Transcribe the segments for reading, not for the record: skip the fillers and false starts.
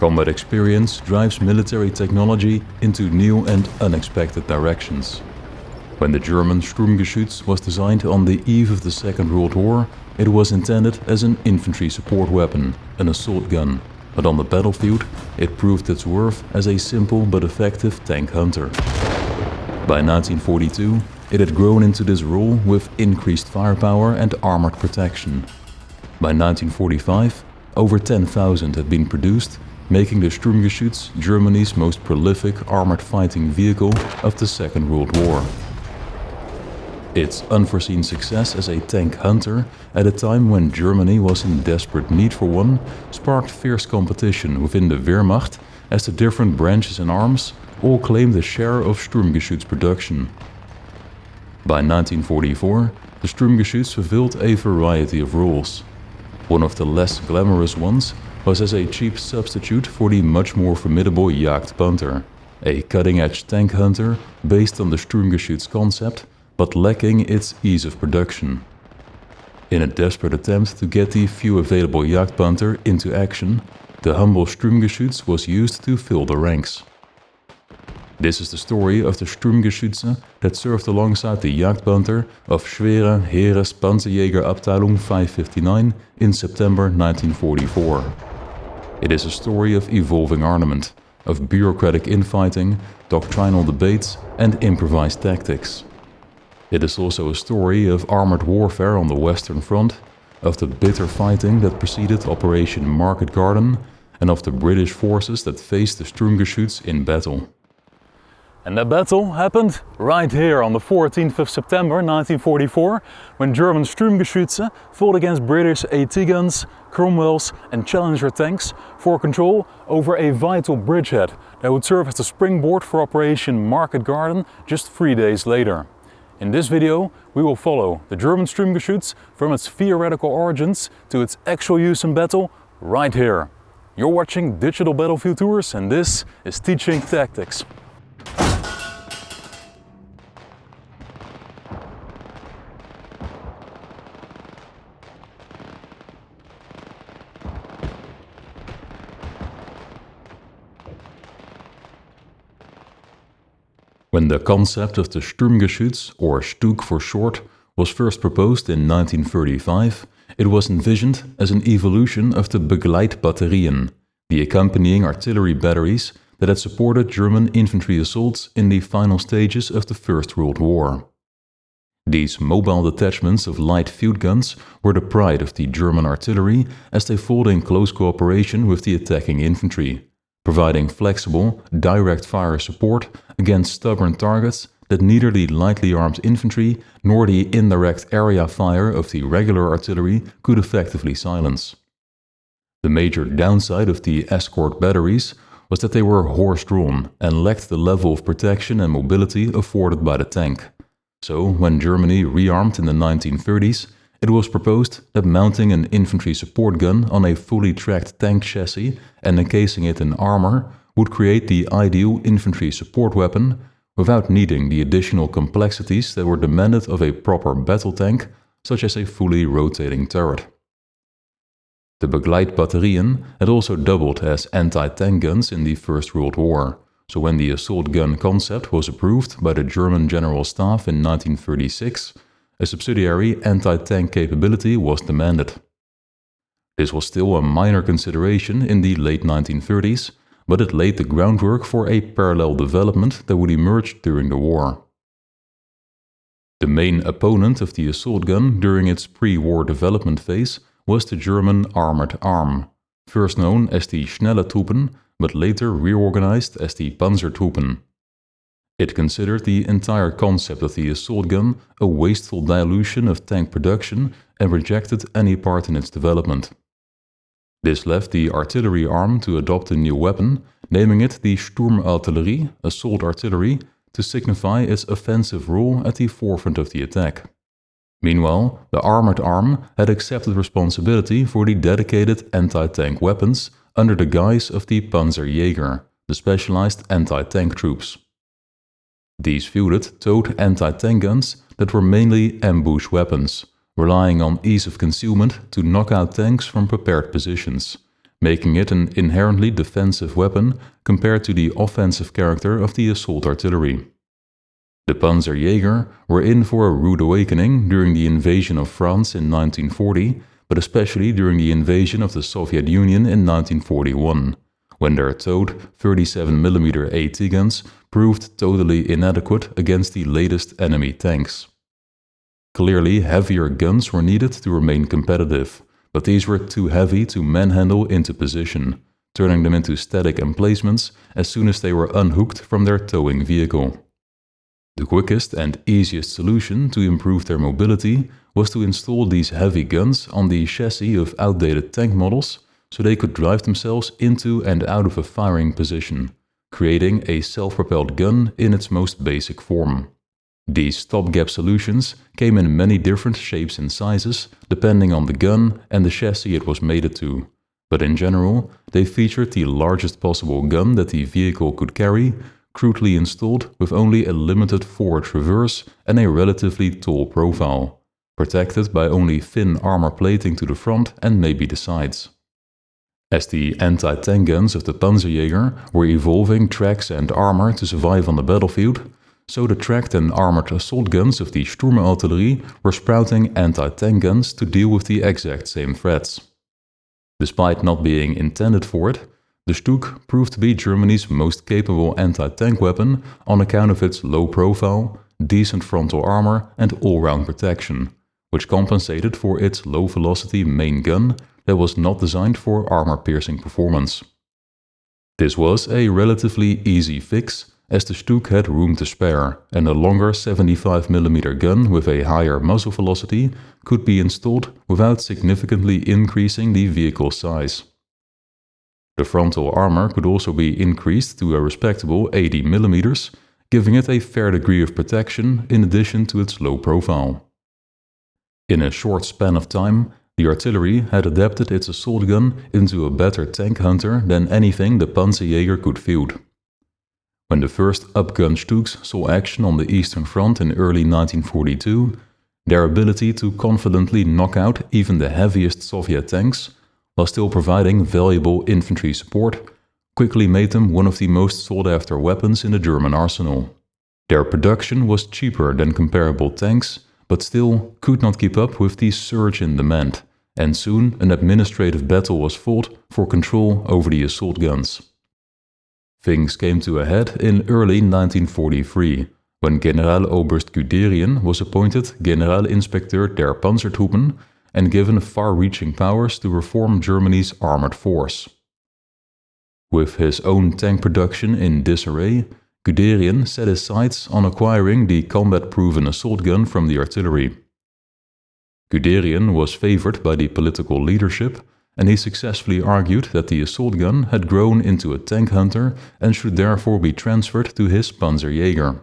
Combat experience drives military technology into new and unexpected directions. When the German Sturmgeschütz was designed on the eve of the Second World War, it was intended as an infantry support weapon, an assault gun, but on the battlefield it proved its worth as a simple but effective tank hunter. By 1942, it had grown into this role with increased firepower and armored protection. By 1945, over 10,000 had been produced, making the Sturmgeschütz Germany's most prolific armored fighting vehicle of the Second World War. Its unforeseen success as a tank hunter at a time when Germany was in desperate need for one sparked fierce competition within the Wehrmacht as the different branches and arms all claimed a share of Sturmgeschütz production. By 1944, the Sturmgeschütz fulfilled a variety of roles. One of the less glamorous ones was as a cheap substitute for the much more formidable Jagdpanther, a cutting-edge tank hunter based on the Sturmgeschütz concept but lacking its ease of production. In a desperate attempt to get the few available Jagdpanther into action, the humble Sturmgeschütz was used to fill the ranks. This is the story of the Sturmgeschütze that served alongside the Jagdpanther of Schwere Heeres Panzerjäger-Abteilung 559 in September 1944. It is a story of evolving armament, of bureaucratic infighting, doctrinal debates, and improvised tactics. It is also a story of armored warfare on the Western Front, of the bitter fighting that preceded Operation Market Garden, and of the British forces that faced the Sturmgeschütz in battle. And that battle happened right here on the 14th of September 1944, when German Sturmgeschütze fought against British AT guns, Cromwells and Challenger tanks for control over a vital bridgehead that would serve as the springboard for Operation Market Garden just 3 days later. In this video, we will follow the German Sturmgeschütz from its theoretical origins to its actual use in battle right here. You're watching Digital Battlefield Tours and this is Teaching Tactics. When the concept of the Sturmgeschütz, or StuG for short, was first proposed in 1935, it was envisioned as an evolution of the Begleitbatterien, the accompanying artillery batteries that had supported German infantry assaults in the final stages of the First World War. These mobile detachments of light field guns were the pride of the German artillery as they fought in close cooperation with the attacking infantry, providing flexible, direct fire support against stubborn targets that neither the lightly armed infantry nor the indirect area fire of the regular artillery could effectively silence. The major downside of the escort batteries was that they were horse-drawn and lacked the level of protection and mobility afforded by the tank. So, when Germany rearmed in the 1930s, it was proposed that mounting an infantry support gun on a fully tracked tank chassis and encasing it in armor would create the ideal infantry support weapon without needing the additional complexities that were demanded of a proper battle tank, such as a fully rotating turret. The Begleitbatterien had also doubled as anti-tank guns in the First World War, so when the assault gun concept was approved by the German General Staff in 1936, a subsidiary anti-tank capability was demanded. This was still a minor consideration in the late 1930s, but it laid the groundwork for a parallel development that would emerge during the war. The main opponent of the assault gun during its pre-war development phase was the German armored arm, first known as the Schnelle Truppen, but later reorganized as the Panzertruppen. It considered the entire concept of the assault gun a wasteful dilution of tank production and rejected any part in its development. This left the artillery arm to adopt a new weapon, naming it the Sturmartillerie, assault artillery, to signify its offensive role at the forefront of the attack. Meanwhile, the armored arm had accepted responsibility for the dedicated anti-tank weapons under the guise of the Panzerjäger, the specialized anti-tank troops. These fielded towed anti-tank guns that were mainly ambush weapons, relying on ease of concealment to knock out tanks from prepared positions, making it an inherently defensive weapon compared to the offensive character of the assault artillery. The Panzerjäger were in for a rude awakening during the invasion of France in 1940, but especially during the invasion of the Soviet Union in 1941, when their towed 37mm AT guns proved totally inadequate against the latest enemy tanks. Clearly, heavier guns were needed to remain competitive, but these were too heavy to manhandle into position, turning them into static emplacements as soon as they were unhooked from their towing vehicle. The quickest and easiest solution to improve their mobility was to install these heavy guns on the chassis of outdated tank models so they could drive themselves into and out of a firing position, creating a self-propelled gun in its most basic form. These stopgap solutions came in many different shapes and sizes depending on the gun and the chassis it was mated to, but in general they featured the largest possible gun that the vehicle could carry, crudely installed with only a limited forward traverse and a relatively tall profile, protected by only thin armor plating to the front and maybe the sides. As the anti-tank guns of the Panzerjäger were evolving tracks and armor to survive on the battlefield, so the tracked and armored assault guns of the Sturmartillerie were sprouting anti-tank guns to deal with the exact same threats. Despite not being intended for it, the StuG proved to be Germany's most capable anti-tank weapon on account of its low profile, decent frontal armor and all-round protection, which compensated for its low-velocity main gun that was not designed for armor-piercing performance. This was a relatively easy fix, as the StuG had room to spare, and a longer 75mm gun with a higher muzzle velocity could be installed without significantly increasing the vehicle size. The frontal armor could also be increased to a respectable 80mm, giving it a fair degree of protection in addition to its low profile. In a short span of time, the artillery had adapted its assault gun into a better tank hunter than anything the Panzerjäger could field. When the first upgun StuGs saw action on the Eastern Front in early 1942, their ability to confidently knock out even the heaviest Soviet tanks, while still providing valuable infantry support, quickly made them one of the most sought-after weapons in the German arsenal. Their production was cheaper than comparable tanks, but still could not keep up with the surge in demand, and soon an administrative battle was fought for control over the assault guns. Things came to a head in early 1943, when Generaloberst Guderian was appointed Generalinspekteur der Panzertruppen and given far-reaching powers to reform Germany's armored force. With his own tank production in disarray, Guderian set his sights on acquiring the combat-proven assault gun from the artillery. Guderian was favored by the political leadership, and he successfully argued that the assault gun had grown into a tank hunter and should therefore be transferred to his Panzerjäger.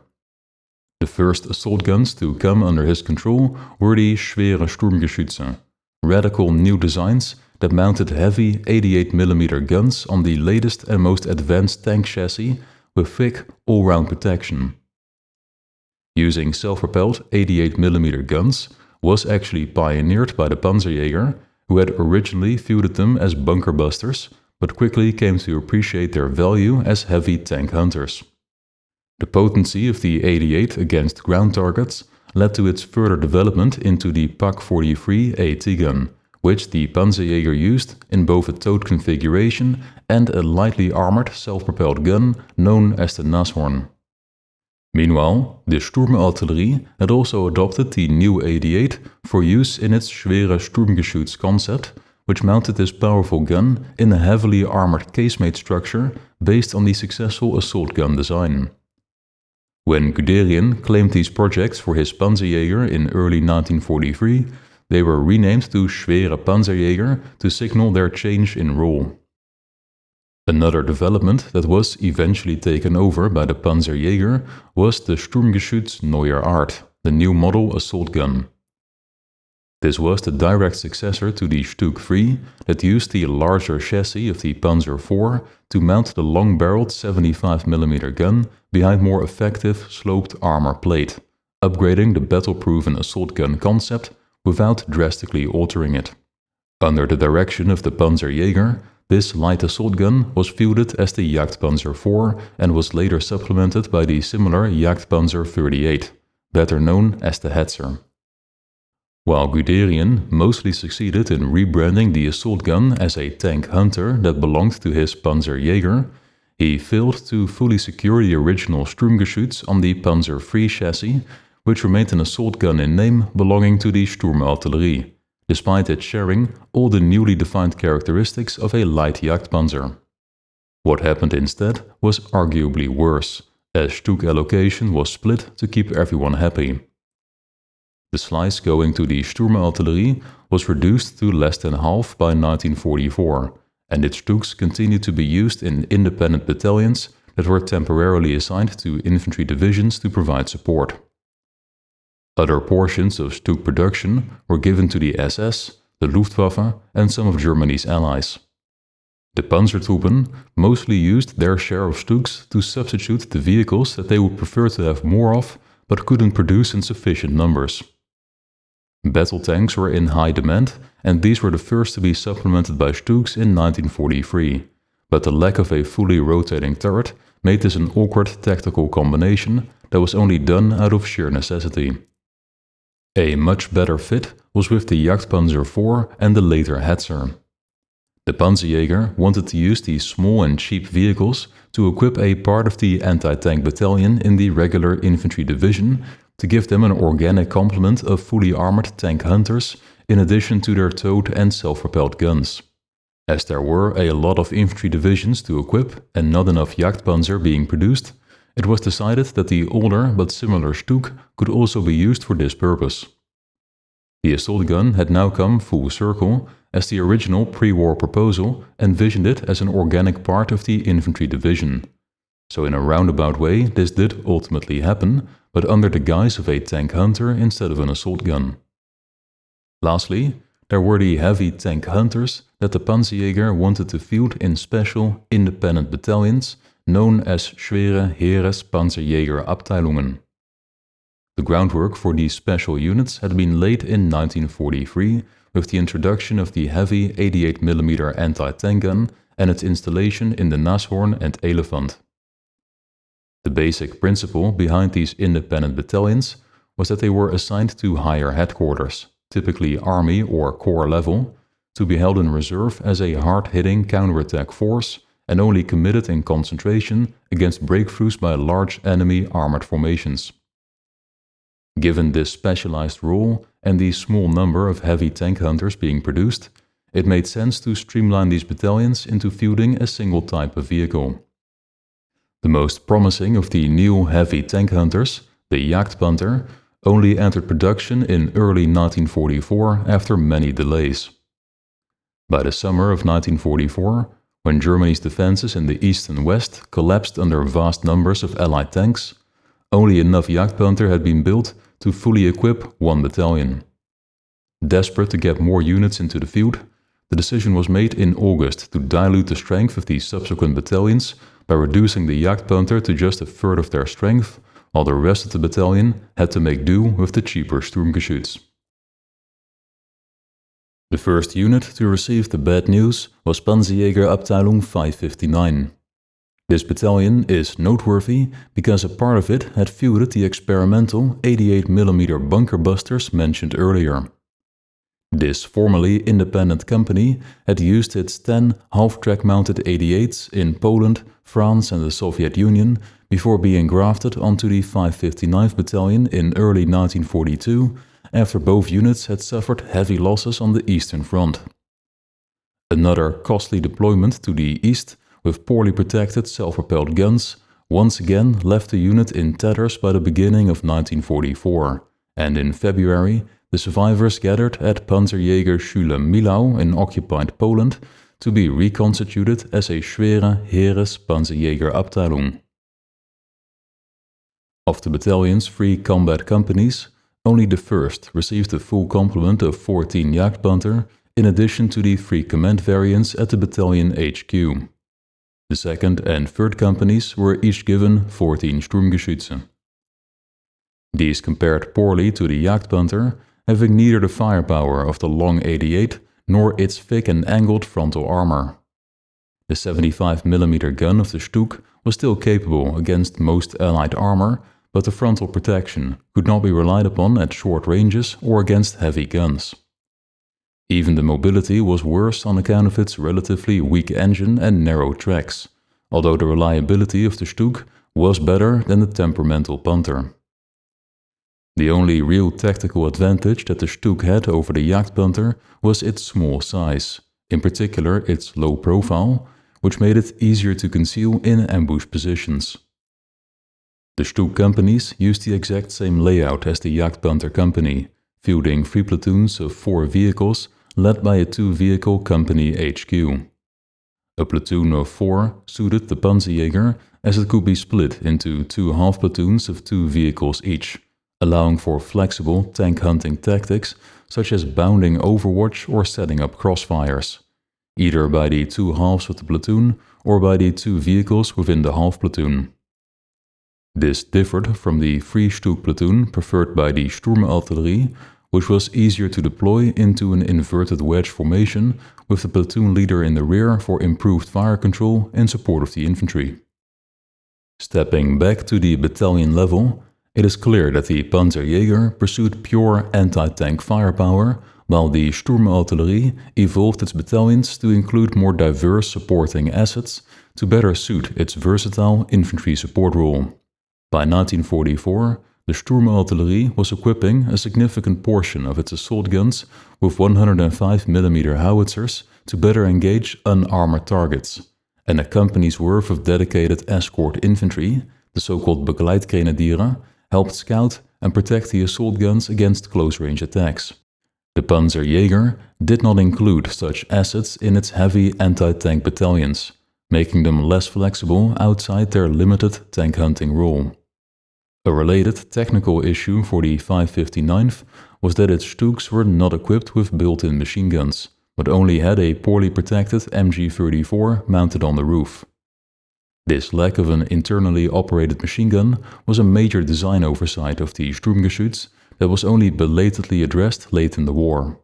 The first assault guns to come under his control were the German Sturmgeschütz, radical new designs that mounted heavy 88mm guns on the latest and most advanced tank chassis with thick, all-round protection. Using self-propelled 88mm guns was actually pioneered by the Panzerjäger, who had originally fielded them as bunker busters, but quickly came to appreciate their value as heavy tank hunters. The potency of the 88 against ground targets led to its further development into the PaK-43 AT gun, which the Panzerjäger used in both a towed configuration and a lightly armored self-propelled gun known as the Nashorn. Meanwhile, the Sturmartillerie had also adopted the new 88 for use in its German Sturmgeschütz concept, which mounted this powerful gun in a heavily armored casemate structure based on the successful assault gun design. When Guderian claimed these projects for his Panzerjäger in early 1943, they were renamed to Schwere Panzerjäger to signal their change in role. Another development that was eventually taken over by the Panzerjäger was the Sturmgeschütz Neuer Art, the new model assault gun. This was the direct successor to the StuG III that used the larger chassis of the Panzer IV to mount the long-barreled 75mm gun behind more effective sloped armor plate, upgrading the battle-proven assault gun concept without drastically altering it. Under the direction of the Panzerjäger, This light assault gun was fielded as the Jagdpanther IV and was later supplemented by the similar Jagdpanther 38, better known as the Hetzer. While Guderian mostly succeeded in rebranding the assault gun as a tank hunter that belonged to his Panzerjäger, he failed to fully secure the original Sturmgeschütz on the Panzer III chassis, which remained an assault gun in name belonging to the Sturmartillerie, despite it sharing all the newly defined characteristics of a light Jagdpanzer. What happened instead was arguably worse, as StuG allocation was split to keep everyone happy. The slice going to the Sturmartillerie was reduced to less than half by 1944, and its StuGs continued to be used in independent battalions that were temporarily assigned to infantry divisions to provide support. Other portions of StuG production were given to the SS, the Luftwaffe, and some of Germany's allies. The Panzertruppen mostly used their share of StuGs to substitute the vehicles that they would prefer to have more of but couldn't produce in sufficient numbers. Battle tanks were in high demand, and these were the first to be supplemented by StuGs in 1943, but the lack of a fully rotating turret made this an awkward tactical combination that was only done out of sheer necessity. A much better fit was with the Jagdpanther IV and the later Hetzer. The Panzerjäger wanted to use these small and cheap vehicles to equip a part of the anti-tank battalion in the regular infantry division to give them an organic complement of fully armored tank hunters in addition to their towed and self-propelled guns. As there were a lot of infantry divisions to equip and not enough Jagdpanzer being produced, it was decided that the older but similar StuG could also be used for this purpose. The assault gun had now come full circle, as the original pre-war proposal envisioned it as an organic part of the infantry division. So in a roundabout way this did ultimately happen, but under the guise of a tank hunter instead of an assault gun. Lastly, there were the heavy tank hunters that the Panzerjäger wanted to field in special, independent battalions known as Schwere Heeres-Panzerjäger-Abteilungen. The groundwork for these special units had been laid in 1943 with the introduction of the heavy 88mm anti-tank gun and its installation in the Nashorn and Elephant. The basic principle behind these independent battalions was that they were assigned to higher headquarters, typically army or corps level, to be held in reserve as a hard-hitting counterattack force and only committed in concentration against breakthroughs by large enemy armored formations. Given this specialized role and the small number of heavy tank hunters being produced, it made sense to streamline these battalions into fielding a single type of vehicle. The most promising of the new heavy tank hunters, the Jagdpanther, only entered production in early 1944 after many delays. By the summer of 1944, when Germany's defenses in the east and west collapsed under vast numbers of Allied tanks, only enough Jagdpanther had been built to fully equip one battalion. Desperate to get more units into the field, the decision was made in August to dilute the strength of these subsequent battalions by reducing the Jagdpanther to just a third of their strength, while the rest of the battalion had to make do with the cheaper Sturmgeschütz. The first unit to receive the bad news was Panzerjäger-Abteilung 559. This battalion is noteworthy because a part of it had fielded the experimental 88mm bunker busters mentioned earlier. This formerly independent company had used its 10 half-track mounted 88s in Poland, France and the Soviet Union before being grafted onto the 559th Battalion in early 1942 after both units had suffered heavy losses on the Eastern Front. Another costly deployment to the east with poorly protected self-propelled guns once again left the unit in tatters by the beginning of 1944, and in February the survivors gathered at Panzerjägerschule Milau in occupied Poland to be reconstituted as a Schwere Heeres-Panzerjäger-Abteilung. Of the battalion's 3 combat companies, only the first received a full complement of 14 Jagdpanther in addition to the 3 command variants at the battalion HQ. The second and third companies were each given 14 Sturmgeschütze. These compared poorly to the Jagdpanther, having neither the firepower of the long 88 nor its thick and angled frontal armor. The 75mm gun of the StuG was still capable against most Allied armor, but the frontal protection could not be relied upon at short ranges or against heavy guns. Even the mobility was worse on account of its relatively weak engine and narrow tracks, although the reliability of the StuG was better than the temperamental Panther. The only real tactical advantage that the StuG had over the Jagdpanther was its small size, in particular its low profile, which made it easier to conceal in ambush positions. The StuG companies used the exact same layout as the Jagdpanther company, fielding 3 platoons of 4 vehicles led by a 2-vehicle company HQ. A platoon of 4 suited the Panzerjäger, as it could be split into 2 half platoons of 2 vehicles each, allowing for flexible tank hunting tactics such as bounding overwatch or setting up crossfires, either by the 2 halves of the platoon or by the 2 vehicles within the half platoon. This differed from the 3 StuG platoon preferred by the Sturmartillerie, which was easier to deploy into an inverted wedge formation with the platoon leader in the rear for improved fire control in support of the infantry. Stepping back to the battalion level, it is clear that the Panzerjäger pursued pure anti-tank firepower, while the Sturmartillerie evolved its battalions to include more diverse supporting assets to better suit its versatile infantry support role. By 1944, the Sturmartillerie was equipping a significant portion of its assault guns with 105mm howitzers to better engage unarmored targets, and a company's worth of dedicated escort infantry, the so-called begleitgrenadieren, helped scout and protect the assault guns against close-range attacks. The Panzerjäger did not include such assets in its heavy anti-tank battalions, making them less flexible outside their limited tank hunting role. A related technical issue for the 559th was that its StuGs were not equipped with built-in machine guns, but only had a poorly protected MG34 mounted on the roof. This lack of an internally operated machine gun was a major design oversight of the Sturmgeschütz that was only belatedly addressed late in the war.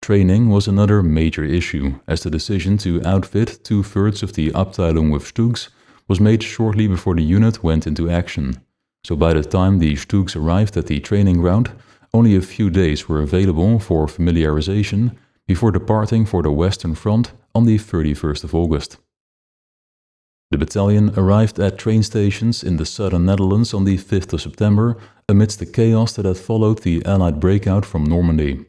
Training was another major issue, as the decision to outfit 2/3 of the Abteilung with StuGs was made shortly before the unit went into action, so by the time the StuGs arrived at the training ground, only a few days were available for familiarization before departing for the Western Front on the 31st of August. The battalion arrived at train stations in the southern Netherlands on the 5th of September amidst the chaos that had followed the Allied breakout from Normandy.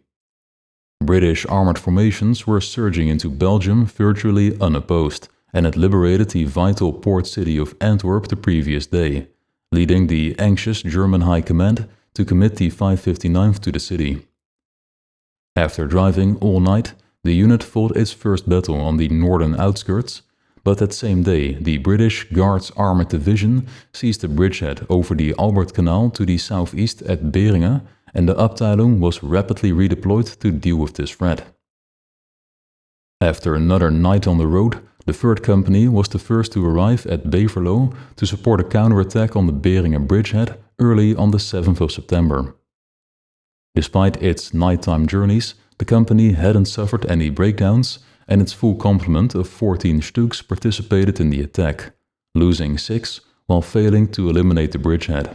British armoured formations were surging into Belgium virtually unopposed, and had liberated the vital port city of Antwerp the previous day, leading the anxious German High Command to commit the 559th to the city. After driving all night, the unit fought its first battle on the northern outskirts, but that same day the British Guards Armoured Division seized the bridgehead over the Albert Canal to the southeast at Beringen, and the Abteilung was rapidly redeployed to deal with this threat. After another night on the road, the 3rd Company was the first to arrive at Beverlo to support a counterattack on the Beringen bridgehead early on the 7th of September. Despite its nighttime journeys, the company hadn't suffered any breakdowns, and its full complement of 14 StuGs participated in the attack, losing 6 while failing to eliminate the bridgehead.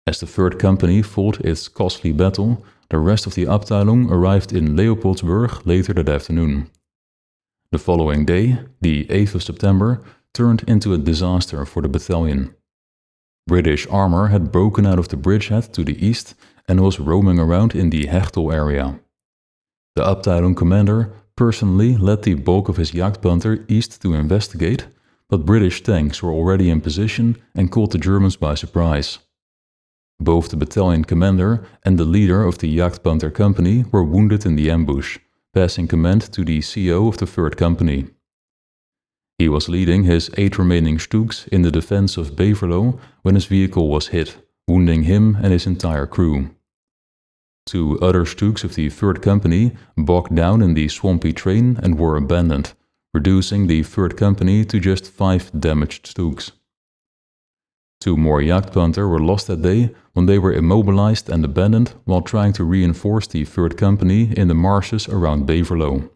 As the 3rd Company fought its costly battle, the rest of the Abteilung arrived in Leopoldsburg later that afternoon. The following day, the 8th of September, turned into a disaster for the battalion. British armour had broken out of the bridgehead to the east and was roaming around in the Hechtel area. The Abteilung commander personally led the bulk of his Jagdpanther east to investigate, but British tanks were already in position and caught the Germans by surprise. Both the battalion commander and the leader of the Jagdpanther company were wounded in the ambush, passing command to the CO of the 3rd Company. He was leading his 8 remaining StuGs in the defense of Beverlo when his vehicle was hit, wounding him and his entire crew. 2 other StuGs of the 3rd Company bogged down in the swampy train and were abandoned, reducing the 3rd Company to just 5 damaged StuGs. 2 more Jagdpanther were lost that day when they were immobilized and abandoned while trying to reinforce the 3rd Company in the marshes around Beverlo.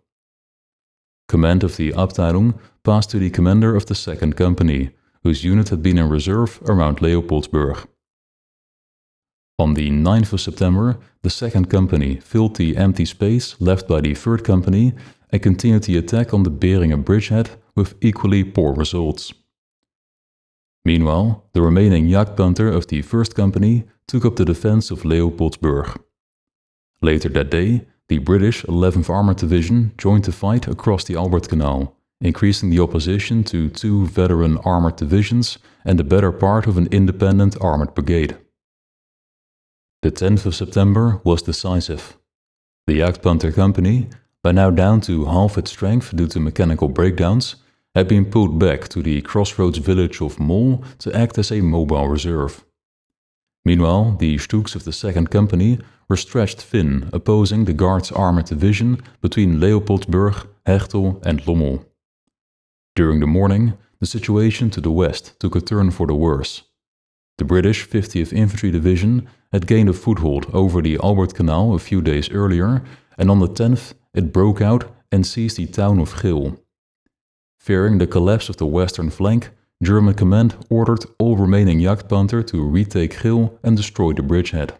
Command of the Abteilung passed to the commander of the 2nd Company, whose unit had been in reserve around Leopoldsburg. On the 9th of September, the 2nd Company filled the empty space left by the 3rd Company and continued the attack on the Beringen bridgehead with equally poor results. Meanwhile, the remaining Jagdpanther of the 1st Company took up the defense of Leopoldsburg. Later that day, the British 11th Armored Division joined the fight across the Albert Canal, increasing the opposition to 2 veteran armored divisions and the better part of an independent armored brigade. The 10th of September was decisive. The Jagdpanther Company, by now down to half its strength due to mechanical breakdowns, had been pulled back to the crossroads village of Mol to act as a mobile reserve. Meanwhile, the StuGs of the 2nd Company were stretched thin, opposing the Guards Armored Division between Leopoldsburg, Hechtel and Lommel. During the morning, the situation to the west took a turn for the worse. The British 50th Infantry Division had gained a foothold over the Albert Canal a few days earlier, and on the 10th it broke out and seized the town of Geel. Fearing the collapse of the western flank, German command ordered all remaining Jagdpanther to retake Geel and destroy the bridgehead.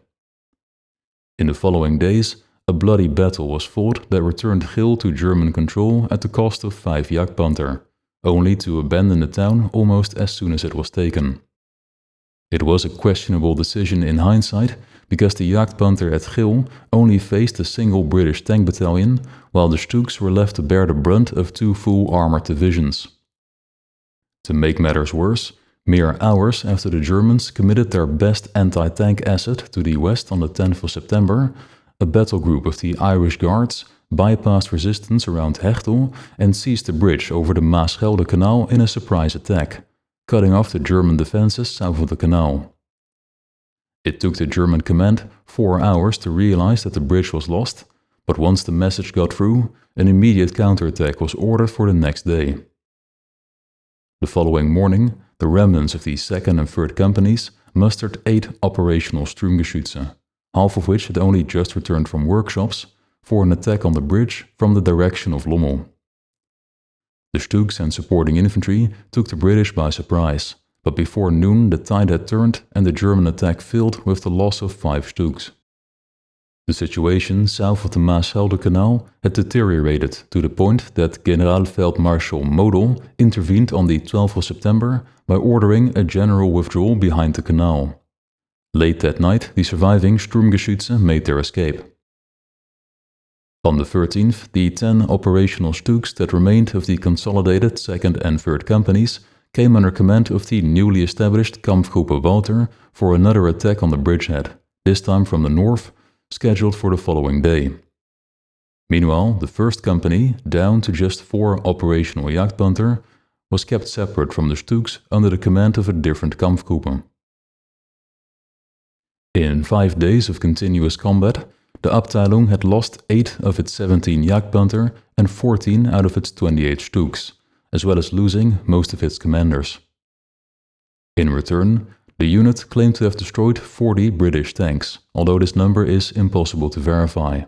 In the following days, a bloody battle was fought that returned Geel to German control at the cost of 5 Jagdpanther, only to abandon the town almost as soon as it was taken. It was a questionable decision in hindsight, because the Jagdpanther at Geel only faced a single British tank battalion, while the StuGs were left to bear the brunt of 2 full armored divisions. To make matters worse, mere hours after the Germans committed their best anti-tank asset to the west on the 10th of September, a battle group of the Irish Guards bypassed resistance around Hechtel and seized the bridge over the Meuse-Escaut Canal in a surprise attack, cutting off the German defenses south of the canal. It took the German command 4 hours to realize that the bridge was lost, but once the message got through, an immediate counterattack was ordered for the next day. The following morning, the remnants of the 2nd and 3rd Companies mustered 8 operational Sturmgeschütze, half of which had only just returned from workshops, for an attack on the bridge from the direction of Lommel. The StuGs and supporting infantry took the British by surprise, but before noon the tide had turned and the German attack failed with the loss of 5 StuGs. The situation south of the Meuse-Escaut Canal had deteriorated to the point that Generalfeldmarschall Model intervened on the 12th of September by ordering a general withdrawal behind the canal. Late that night, the surviving Sturmgeschütze made their escape. On the 13th, the 10 operational StuGs that remained of the consolidated 2nd and 3rd Companies came under command of the newly established Kampfgruppe Walter for another attack on the bridgehead, this time from the north, scheduled for the following day. Meanwhile, the 1st Company, down to just 4 operational Jagdpanther, was kept separate from the StuGs under the command of a different Kampfgruppe. In 5 days of continuous combat, the Abteilung had lost 8 of its 17 Jagdpanther and 14 out of its 28 StuGs, as well as losing most of its commanders. In return, the unit claimed to have destroyed 40 British tanks, although this number is impossible to verify.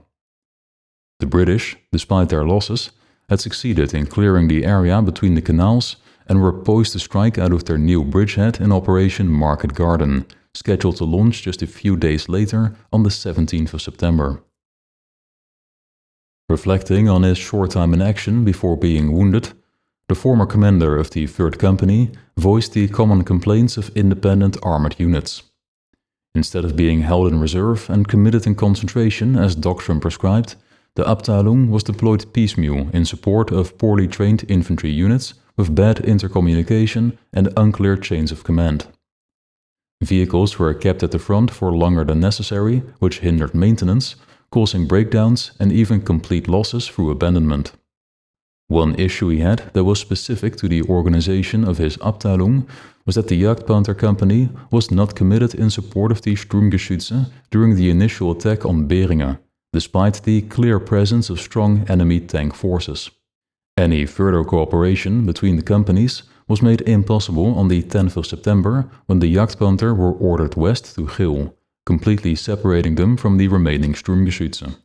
The British, despite their losses, had succeeded in clearing the area between the canals and were poised to strike out of their new bridgehead in Operation Market Garden, scheduled to launch just a few days later on the 17th of September. Reflecting on his short time in action before being wounded, the former commander of the 3rd Company voiced the common complaints of independent armored units. Instead of being held in reserve and committed in concentration as doctrine prescribed, the Abteilung was deployed piecemeal in support of poorly trained infantry units with bad intercommunication and unclear chains of command. Vehicles were kept at the front for longer than necessary, which hindered maintenance, causing breakdowns and even complete losses through abandonment. One issue he had that was specific to the organization of his Abteilung was that the Jagdpanther Company was not committed in support of the Sturmgeschütze during the initial attack on Beringen, despite the clear presence of strong enemy tank forces. Any further cooperation between the companies was made impossible on the 10th of September when the Jagdpanther were ordered west to Geel, completely separating them from the remaining Sturmgeschütze.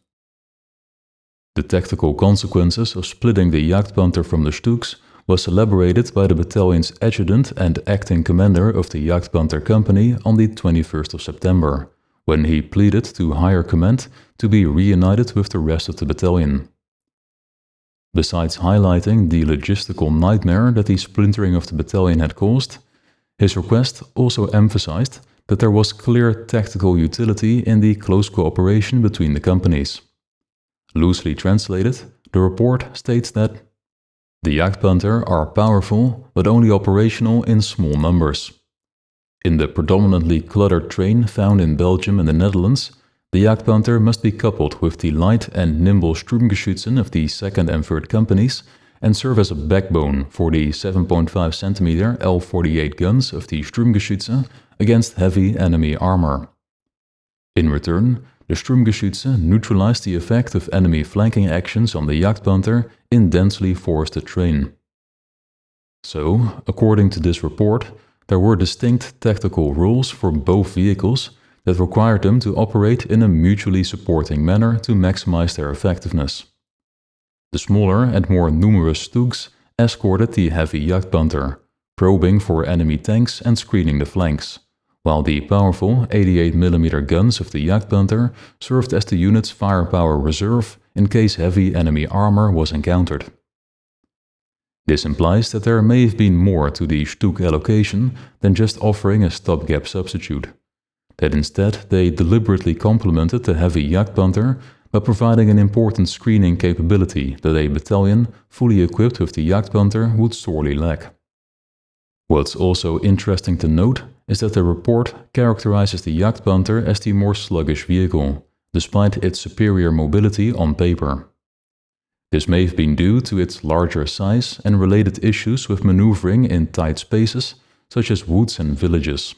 The tactical consequences of splitting the Jagdpanther from the StuGs was elaborated by the battalion's adjutant and acting commander of the Jagdpanther company on the 21st of September, when he pleaded to higher command to be reunited with the rest of the battalion. Besides highlighting the logistical nightmare that the splintering of the battalion had caused, his request also emphasized that there was clear tactical utility in the close cooperation between the companies. Loosely translated, the report states that the Jagdpanther are powerful but only operational in small numbers. In the predominantly cluttered train found in Belgium and the Netherlands, the Jagdpanther must be coupled with the light and nimble Sturmgeschützen of the 2nd and 3rd companies and serve as a backbone for the 7.5 cm L48 guns of the Sturmgeschütze against heavy enemy armor. In return, the Sturmgeschütze neutralized the effect of enemy flanking actions on the Jagdpanther in densely forested terrain. So, according to this report, there were distinct tactical rules for both vehicles that required them to operate in a mutually supporting manner to maximize their effectiveness. The smaller and more numerous StuGs escorted the heavy Jagdpanther, probing for enemy tanks and screening the flanks, while the powerful 88mm guns of the Jagdpanther served as the unit's firepower reserve in case heavy enemy armor was encountered. This implies that there may have been more to the StuG allocation than just offering a stopgap substitute, that instead they deliberately complemented the heavy Jagdpanther by providing an important screening capability that a battalion fully equipped with the Jagdpanther would sorely lack. What's also interesting to note is that the report characterizes the Jagdpanther as the more sluggish vehicle, despite its superior mobility on paper. This may have been due to its larger size and related issues with maneuvering in tight spaces, such as woods and villages.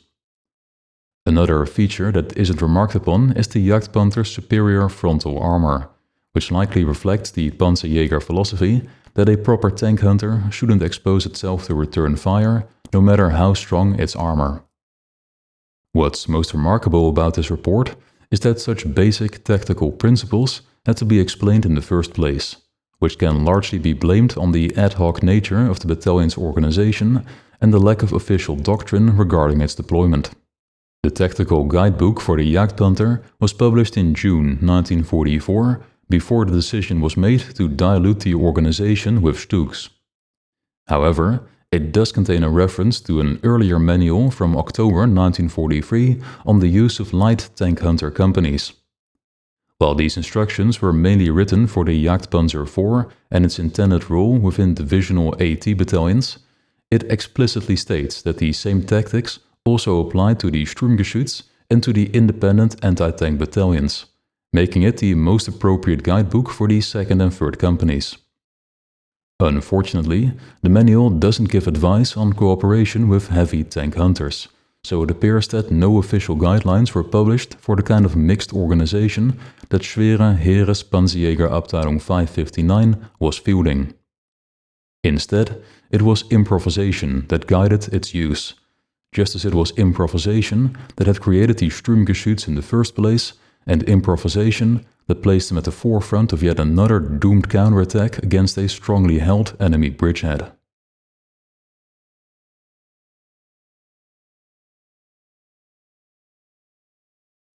Another feature that isn't remarked upon is the Jagdpanther's superior frontal armor, which likely reflects the Panzerjäger philosophy that a proper tank hunter shouldn't expose itself to return fire, no matter how strong its armor. What's most remarkable about this report is that such basic tactical principles had to be explained in the first place, which can largely be blamed on the ad hoc nature of the battalion's organization and the lack of official doctrine regarding its deployment. The tactical guidebook for the Jagdpanther was published in June 1944, before the decision was made to dilute the organization with StuGs. However, it does contain a reference to an earlier manual from October 1943 on the use of light tank hunter companies. While these instructions were mainly written for the Jagdpanzer IV and its intended role within divisional AT battalions, it explicitly states that the same tactics also apply to the Sturmgeschütz and to the independent anti-tank battalions, making it the most appropriate guidebook for the 2nd and 3rd companies. Unfortunately, the manual doesn't give advice on cooperation with heavy tank hunters, so it appears that no official guidelines were published for the kind of mixed organization that Schwere Heeres Panzerjäger-Abteilung 559 was fielding. Instead, it was improvisation that guided its use, just as it was improvisation that had created the Sturmgeschütz in the first place, and improvisation that placed them at the forefront of yet another doomed counterattack against a strongly held enemy bridgehead.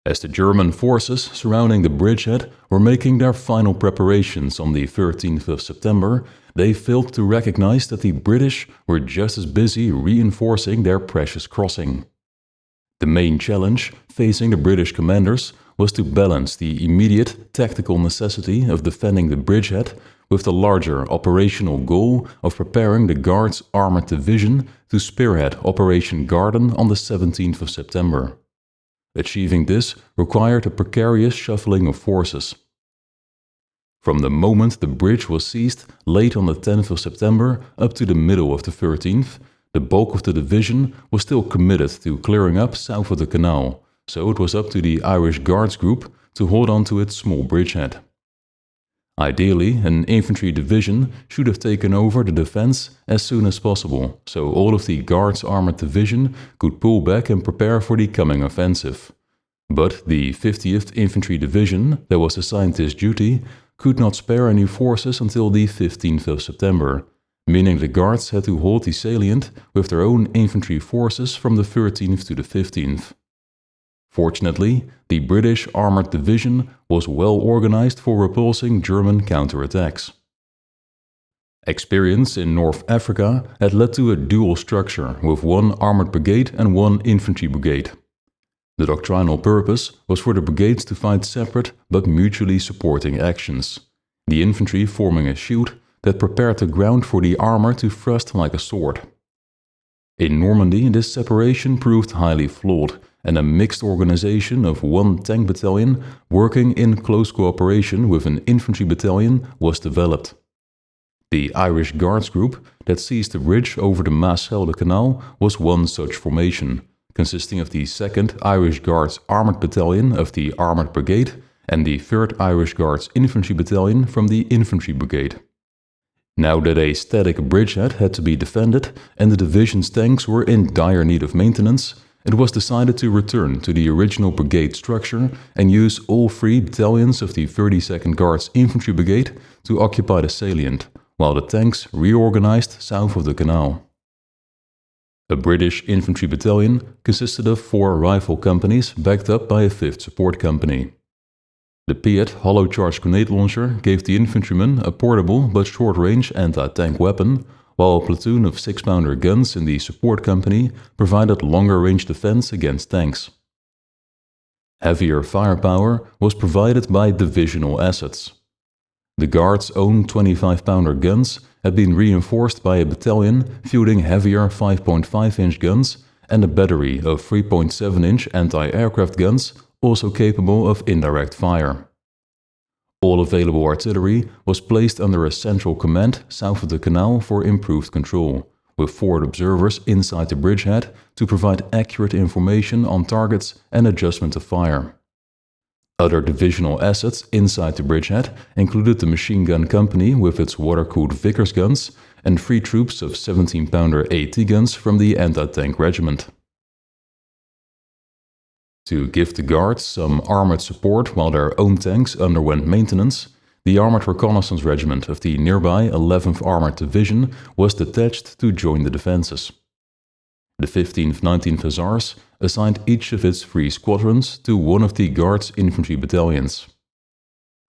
As the German forces surrounding the bridgehead were making their final preparations on the 13th of September, they failed to recognize that the British were just as busy reinforcing their precious crossing. The main challenge facing the British commanders was to balance the immediate tactical necessity of defending the bridgehead with the larger operational goal of preparing the Guards Armored Division to spearhead Operation Garden on the 17th of September. Achieving this required a precarious shuffling of forces. From the moment the bridge was seized late on the 10th of September up to the middle of the 13th, the bulk of the division was still committed to clearing up south of the canal, so it was up to the Irish Guards Group to hold on to its small bridgehead. Ideally, an infantry division should have taken over the defense as soon as possible, so all of the Guards Armored Division could pull back and prepare for the coming offensive. But the 50th Infantry Division that was assigned this duty could not spare any forces until the 15th of September, meaning the Guards had to hold the salient with their own infantry forces from the 13th to the 15th. Fortunately, the British Armoured Division was well organized for repulsing German counterattacks. Experience in North Africa had led to a dual structure with one armoured brigade and one infantry brigade. The doctrinal purpose was for the brigades to fight separate but mutually supporting actions, the infantry forming a shield that prepared the ground for the armour to thrust like a sword. In Normandy, this separation proved highly flawed, and a mixed organization of one tank battalion working in close cooperation with an infantry battalion was developed. The Irish Guards Group that seized the bridge over the Meuse-Escaut Canal was one such formation, consisting of the 2nd Irish Guards Armoured Battalion of the Armoured Brigade and the 3rd Irish Guards Infantry Battalion from the Infantry Brigade. Now that a static bridgehead had to be defended and the division's tanks were in dire need of maintenance, it was decided to return to the original brigade structure and use all 3 battalions of the 32nd Guards Infantry Brigade to occupy the salient, while the tanks reorganized south of the canal. A British infantry battalion consisted of 4 rifle companies backed up by a 5th support company. The Piat hollow-charged grenade launcher gave the infantrymen a portable but short-range anti-tank weapon, while a platoon of 6-pounder guns in the support company provided longer-range defense against tanks. Heavier firepower was provided by divisional assets. The Guards' own 25-pounder guns had been reinforced by a battalion fielding heavier 5.5-inch guns and a battery of 3.7-inch anti-aircraft guns also capable of indirect fire. All available artillery was placed under a central command south of the canal for improved control, with forward observers inside the bridgehead to provide accurate information on targets and adjustment of fire. Other divisional assets inside the bridgehead included the machine gun company with its water-cooled Vickers guns and 3 troops of 17-pounder AT guns from the anti-tank regiment. To give the Guards some armoured support while their own tanks underwent maintenance, the Armoured Reconnaissance Regiment of the nearby 11th Armoured Division was detached to join the defences. The 15th 19th Hussars assigned each of its 3 squadrons to one of the Guards' infantry battalions.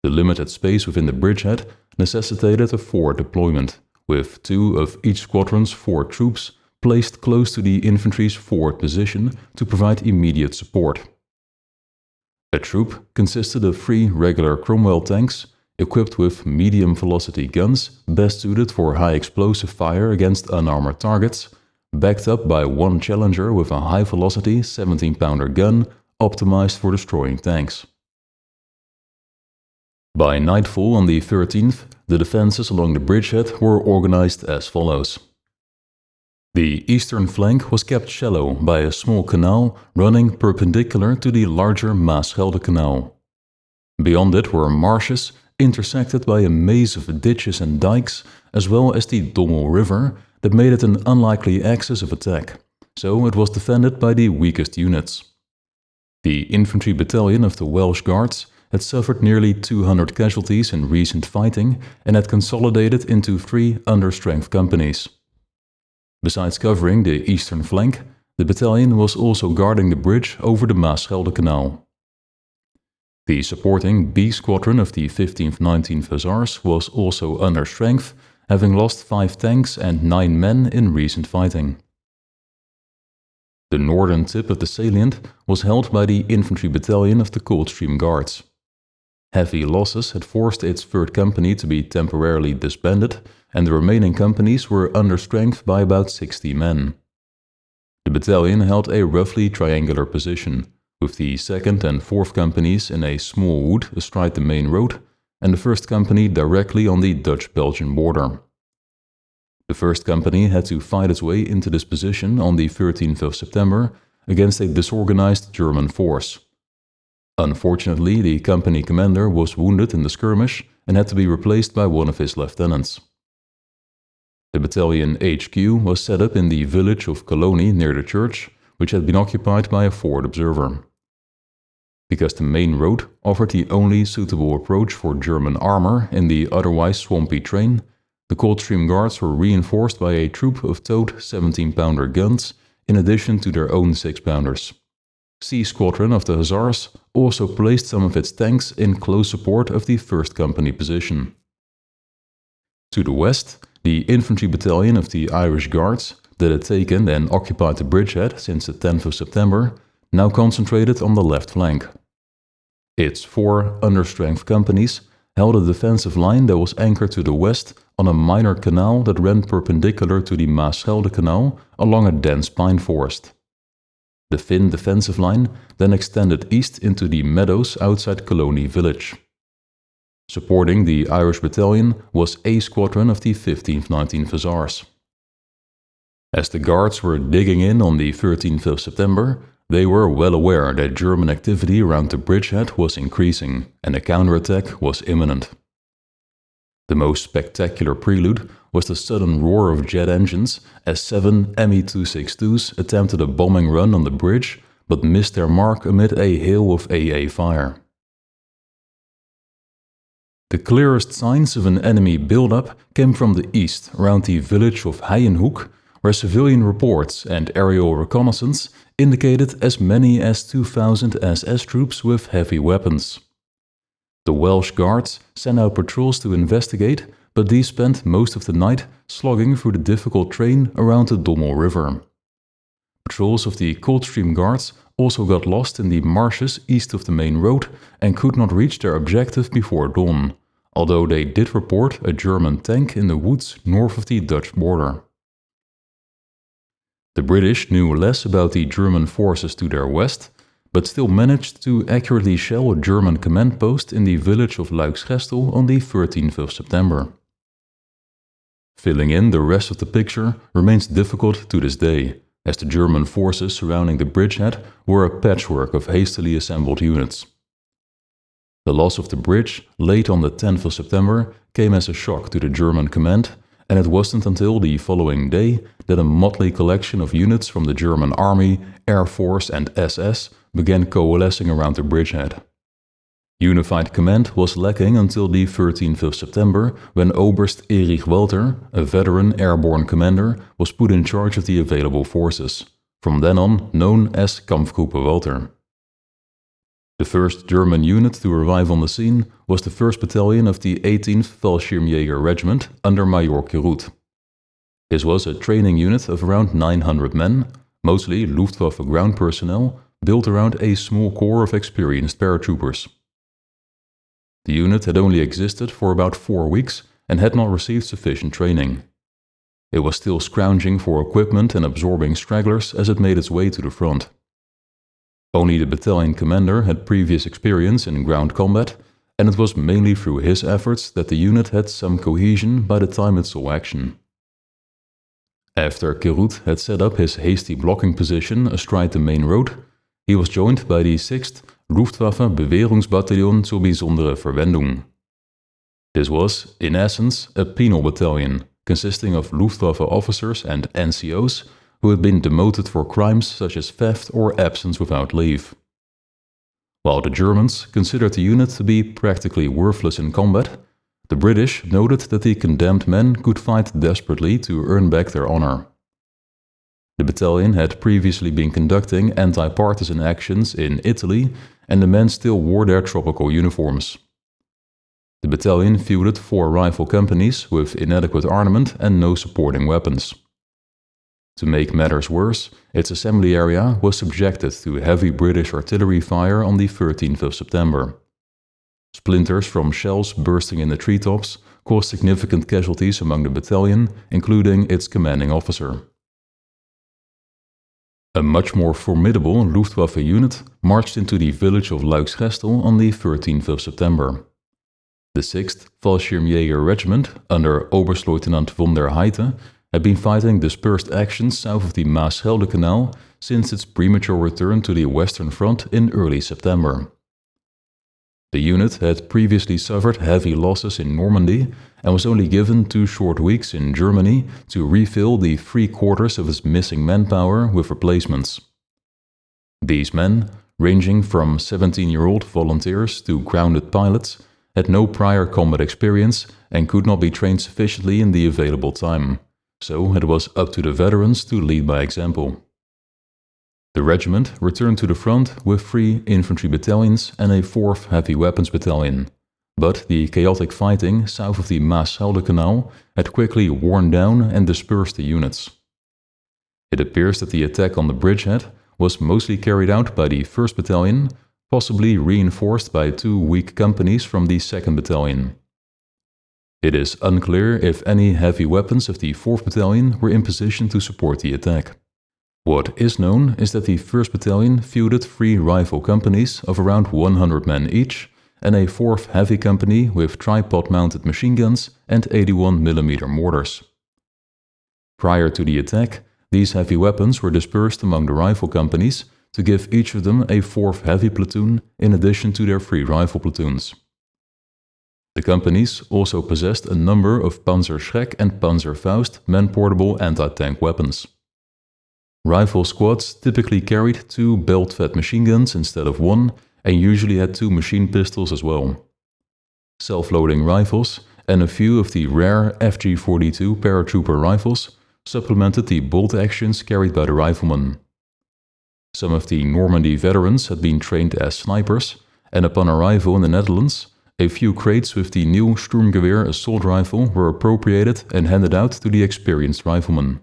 The limited space within the bridgehead necessitated a forward deployment, with 2 of each squadron's 4 troops placed close to the infantry's forward position to provide immediate support. A troop consisted of 3 regular Cromwell tanks equipped with medium-velocity guns best suited for high explosive fire against unarmored targets, backed up by 1 Challenger with a high-velocity 17-pounder gun optimized for destroying tanks. By nightfall on the 13th, the defences along the bridgehead were organized as follows. The eastern flank was kept shallow by a small canal running perpendicular to the larger Meuse-Escaut Canal. Beyond it were marshes intersected by a maze of ditches and dikes, as well as the Dommel River that made it an unlikely axis of attack, so it was defended by the weakest units. The infantry battalion of the Welsh Guards had suffered nearly 200 casualties in recent fighting and had consolidated into 3 understrength companies. Besides covering the eastern flank, the battalion was also guarding the bridge over the Meuse-Escaut Canal. The supporting B Squadron of the 15th 19th Hussars was also under strength, having lost 5 tanks and 9 men in recent fighting. The northern tip of the salient was held by the infantry battalion of the Coldstream Guards. Heavy losses had forced its 3rd company to be temporarily disbanded, and the remaining companies were under strength by about 60 men. The battalion held a roughly triangular position, with the 2nd and 4th companies in a small wood astride the main road, and the 1st company directly on the Dutch-Belgian border. The 1st company had to fight its way into this position on the 13th of September against a disorganized German force. Unfortunately, the company commander was wounded in the skirmish and had to be replaced by one of his lieutenants. The battalion HQ was set up in the village of Colony near the church, which had been occupied by a forward observer. because the main road offered the only suitable approach for German armor in the otherwise swampy terrain. The Coldstream Guards were reinforced by a troop of towed 17-pounder guns in addition to their own 6-pounders. C Squadron of the Hussars also placed some of its tanks in close support of the 1st Company position. To the west, the infantry battalion of the Irish Guards, that had taken and occupied the bridgehead since the 10th of September, now concentrated on the left flank. Its 4 understrength companies held a defensive line that was anchored to the west on a minor canal that ran perpendicular to the Meuse-Escaut Canal along a dense pine forest. The Finn defensive line then extended east into the meadows outside Colony village. Supporting the Irish battalion was A Squadron of the 15th 19th Hussars. As the Guards were digging in on the 13th of September, they were well aware that German activity around the bridgehead was increasing and a counterattack was imminent. The most spectacular prelude was the sudden roar of jet engines as 7 Me-262s attempted a bombing run on the bridge but missed their mark amid a hail of AA fire. The clearest signs of an enemy build-up came from the east around the village of Heijenhoek, where civilian reports and aerial reconnaissance indicated as many as 2,000 SS troops with heavy weapons. The Welsh Guards sent out patrols to investigate, but these spent most of the night slogging through the difficult terrain around the Dommel River. Patrols of the Coldstream Guards also got lost in the marshes east of the main road and could not reach their objective before dawn, although they did report a German tank in the woods north of the Dutch border. The British knew less about the German forces to their west, but still managed to accurately shell a German command post in the village of Luiksgestel on the 13th of September. Filling in the rest of the picture remains difficult to this day, as the German forces surrounding the bridgehead were a patchwork of hastily assembled units. The loss of the bridge late on the 10th of September came as a shock to the German command, and it wasn't until the following day that a motley collection of units from the German Army, Air Force and SS began coalescing around the bridgehead. Unified command was lacking until the 13th of September, when Oberst Erich Walter, a veteran airborne commander, was put in charge of the available forces, from then on known as Kampfgruppe Walter. The first German unit to arrive on the scene was the 1st Battalion of the 18th Fallschirmjäger Regiment under Major Kirut. This was a training unit of around 900 men, mostly Luftwaffe ground personnel, built around a small corps of experienced paratroopers. The unit had only existed for about 4 weeks and had not received sufficient training. It was still scrounging for equipment and absorbing stragglers as it made its way to the front. Only the battalion commander had previous experience in ground combat, and it was mainly through his efforts that the unit had some cohesion by the time it saw action. After Kirut had set up his hasty blocking position astride the main road, he was joined by the 6th Luftwaffe Bewährungsbataillon zur besondere Verwendung. This was, in essence, a penal battalion, consisting of Luftwaffe officers and NCOs who had been demoted for crimes such as theft or absence without leave. While the Germans considered the unit to be practically worthless in combat, the British noted that the condemned men could fight desperately to earn back their honor. The battalion had previously been conducting anti-partisan actions in Italy, and the men still wore their tropical uniforms. The battalion fielded 4 rifle companies with inadequate armament and no supporting weapons. To make matters worse, its assembly area was subjected to heavy British artillery fire on the 13th of September. Splinters from shells bursting in the treetops caused significant casualties among the battalion, including its commanding officer. A much more formidable Luftwaffe unit marched into the village of Luiksgestel on the 13th of September. The 6th Fallschirmjäger Regiment, under Oberstleutnant von der Heide, had been fighting dispersed actions south of the Meuse-Escaut Canal since its premature return to the Western Front in early September. The unit had previously suffered heavy losses in Normandy and was only given 2 short weeks in Germany to refill the 3/4 of its missing manpower with replacements. These men, ranging from 17-year-old volunteers to grounded pilots, had no prior combat experience and could not be trained sufficiently in the available time, so it was up to the veterans to lead by example. The regiment returned to the front with 3 infantry battalions and a 4th heavy weapons battalion, but the chaotic fighting south of the Meuse-Escaut Canal had quickly worn down and dispersed the units. It appears that the attack on the bridgehead was mostly carried out by the 1st Battalion, possibly reinforced by 2 weak companies from the 2nd Battalion. It is unclear if any heavy weapons of the 4th Battalion were in position to support the attack. What is known is that the 1st Battalion fielded 3 rifle companies of around 100 men each and a 4th heavy company with tripod-mounted machine guns and 81mm mortars. Prior to the attack, these heavy weapons were dispersed among the rifle companies to give each of them a 4th heavy platoon in addition to their 3 rifle platoons. The companies also possessed a number of Panzerschreck and Panzerfaust man-portable anti-tank weapons. Rifle squads typically carried 2 belt-fed machine guns instead of 1 and usually had 2 machine pistols as well. Self-loading rifles and a few of the rare FG-42 paratrooper rifles supplemented the bolt actions carried by the riflemen. Some of the Normandy veterans had been trained as snipers, and upon arrival in the Netherlands, a few crates with the new Sturmgewehr assault rifle were appropriated and handed out to the experienced riflemen.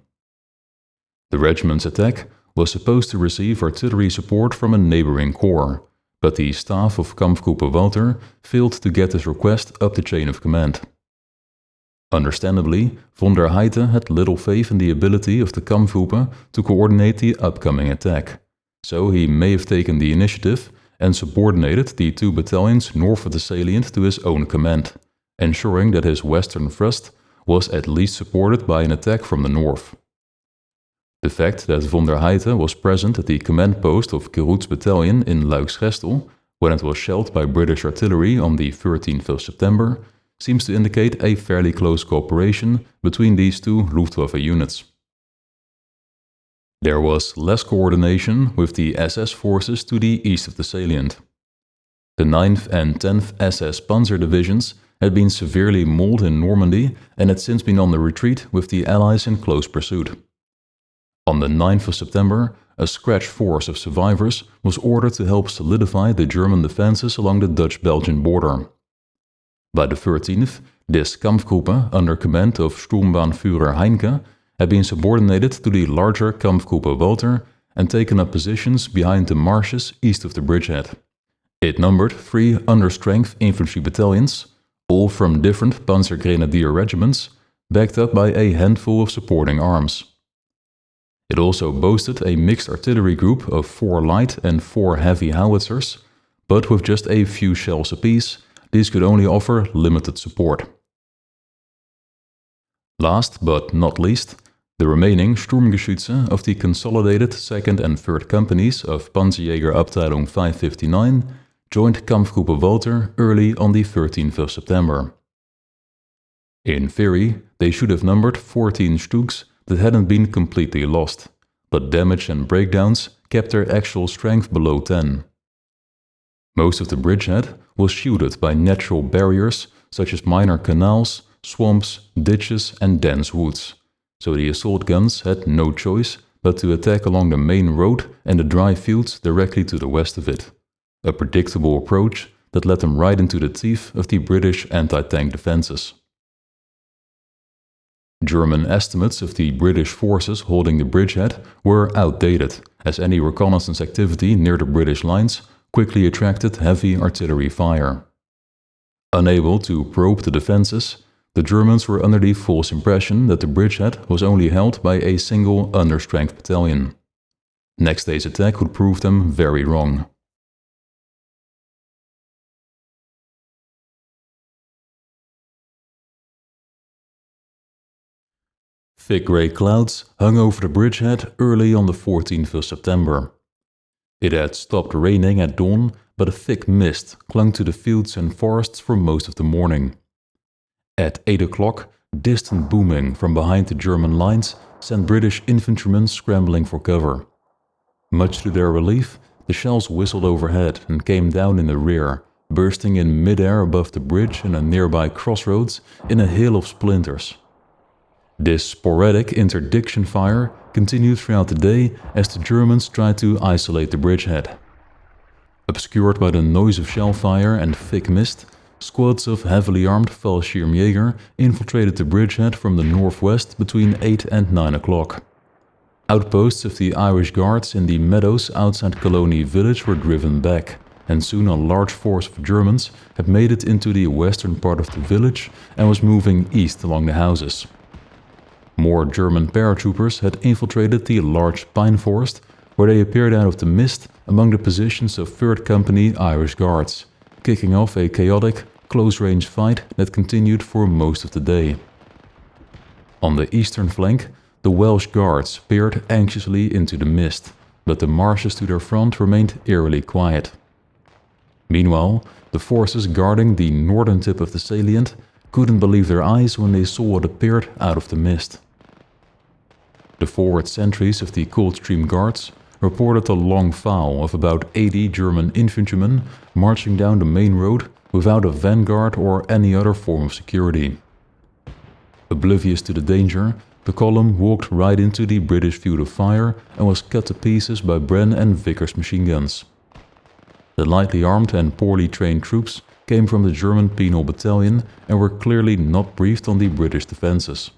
The regiment's attack was supposed to receive artillery support from a neighboring corps, but the staff of Kampfgruppe Walter failed to get this request up the chain of command. Understandably, von der Heydte had little faith in the ability of the Kampfgruppe to coordinate the upcoming attack, so he may have taken the initiative and subordinated the 2 battalions north of the salient to his own command, ensuring that his western thrust was at least supported by an attack from the north. The fact that von der Heydte was present at the command post of Geroud's battalion in Luiksgestel when it was shelled by British artillery on the 13th of September seems to indicate a fairly close cooperation between these 2 Luftwaffe units. There was less coordination with the SS forces to the east of the salient. The 9th and 10th SS Panzer divisions had been severely mauled in Normandy and had since been on the retreat with the Allies in close pursuit. On the 9th of September, a scratch force of survivors was ordered to help solidify the German defenses along the Dutch-Belgian border. By the 13th, this Kampfgruppe, under command of Sturmbannführer Heinke, had been subordinated to the larger Kampfgruppe Walter and taken up positions behind the marshes east of the bridgehead. It numbered 3 understrength infantry battalions, all from different Panzergrenadier regiments, backed up by a handful of supporting arms. It also boasted a mixed artillery group of 4 light and 4 heavy howitzers, but with just a few shells apiece, these could only offer limited support. Last but not least, the remaining Sturmgeschütze of the consolidated 2nd and 3rd companies of Panzerjäger-Abteilung 559 joined Kampfgruppe Walter early on the 13th of September. In theory, they should have numbered 14 StuGs that hadn't been completely lost, but damage and breakdowns kept their actual strength below 10. Most of the bridgehead was shielded by natural barriers such as minor canals, swamps, ditches and dense woods, so the assault guns had no choice but to attack along the main road and the dry fields directly to the west of it, a predictable approach that led them right into the teeth of the British anti-tank defenses. German estimates of the British forces holding the bridgehead were outdated, as any reconnaissance activity near the British lines quickly attracted heavy artillery fire. Unable to probe the defenses, the Germans were under the false impression that the bridgehead was only held by a single understrength battalion. Next day's attack would prove them very wrong. Thick grey clouds hung over the bridgehead early on the 14th of September. It had stopped raining at dawn, but a thick mist clung to the fields and forests for most of the morning. At 8 o'clock, distant booming from behind the German lines sent British infantrymen scrambling for cover. Much to their relief, The shells whistled overhead and came down in the rear, bursting in mid-air above the bridge and a nearby crossroads in a hail of splinters. This sporadic interdiction fire continued throughout the day as the Germans tried to isolate the bridgehead. Obscured by the noise of shell fire and thick mist, squads of heavily armed Fallschirmjäger infiltrated the bridgehead from the northwest between 8 and 9 o'clock. Outposts of the Irish Guards in the meadows outside Colony village were driven back, and soon a large force of Germans had made it into the western part of the village and was moving east along the houses. More German paratroopers had infiltrated the large pine forest, where they appeared out of the mist among the positions of 3rd Company Irish Guards, kicking off a chaotic, close-range fight that continued for most of the day. On the eastern flank, the Welsh Guards peered anxiously into the mist, but the marshes to their front remained eerily quiet. Meanwhile, the forces guarding the northern tip of the salient couldn't believe their eyes when they saw what appeared out of the mist. The forward sentries of the Coldstream Guards reported a long file of about 80 German infantrymen marching down the main road without a vanguard or any other form of security. Oblivious to the danger, the column walked right into the British field of fire and was cut to pieces by Bren and Vickers machine guns. The lightly armed and poorly trained troops came from the German Penal Battalion and were clearly not briefed on the British defences.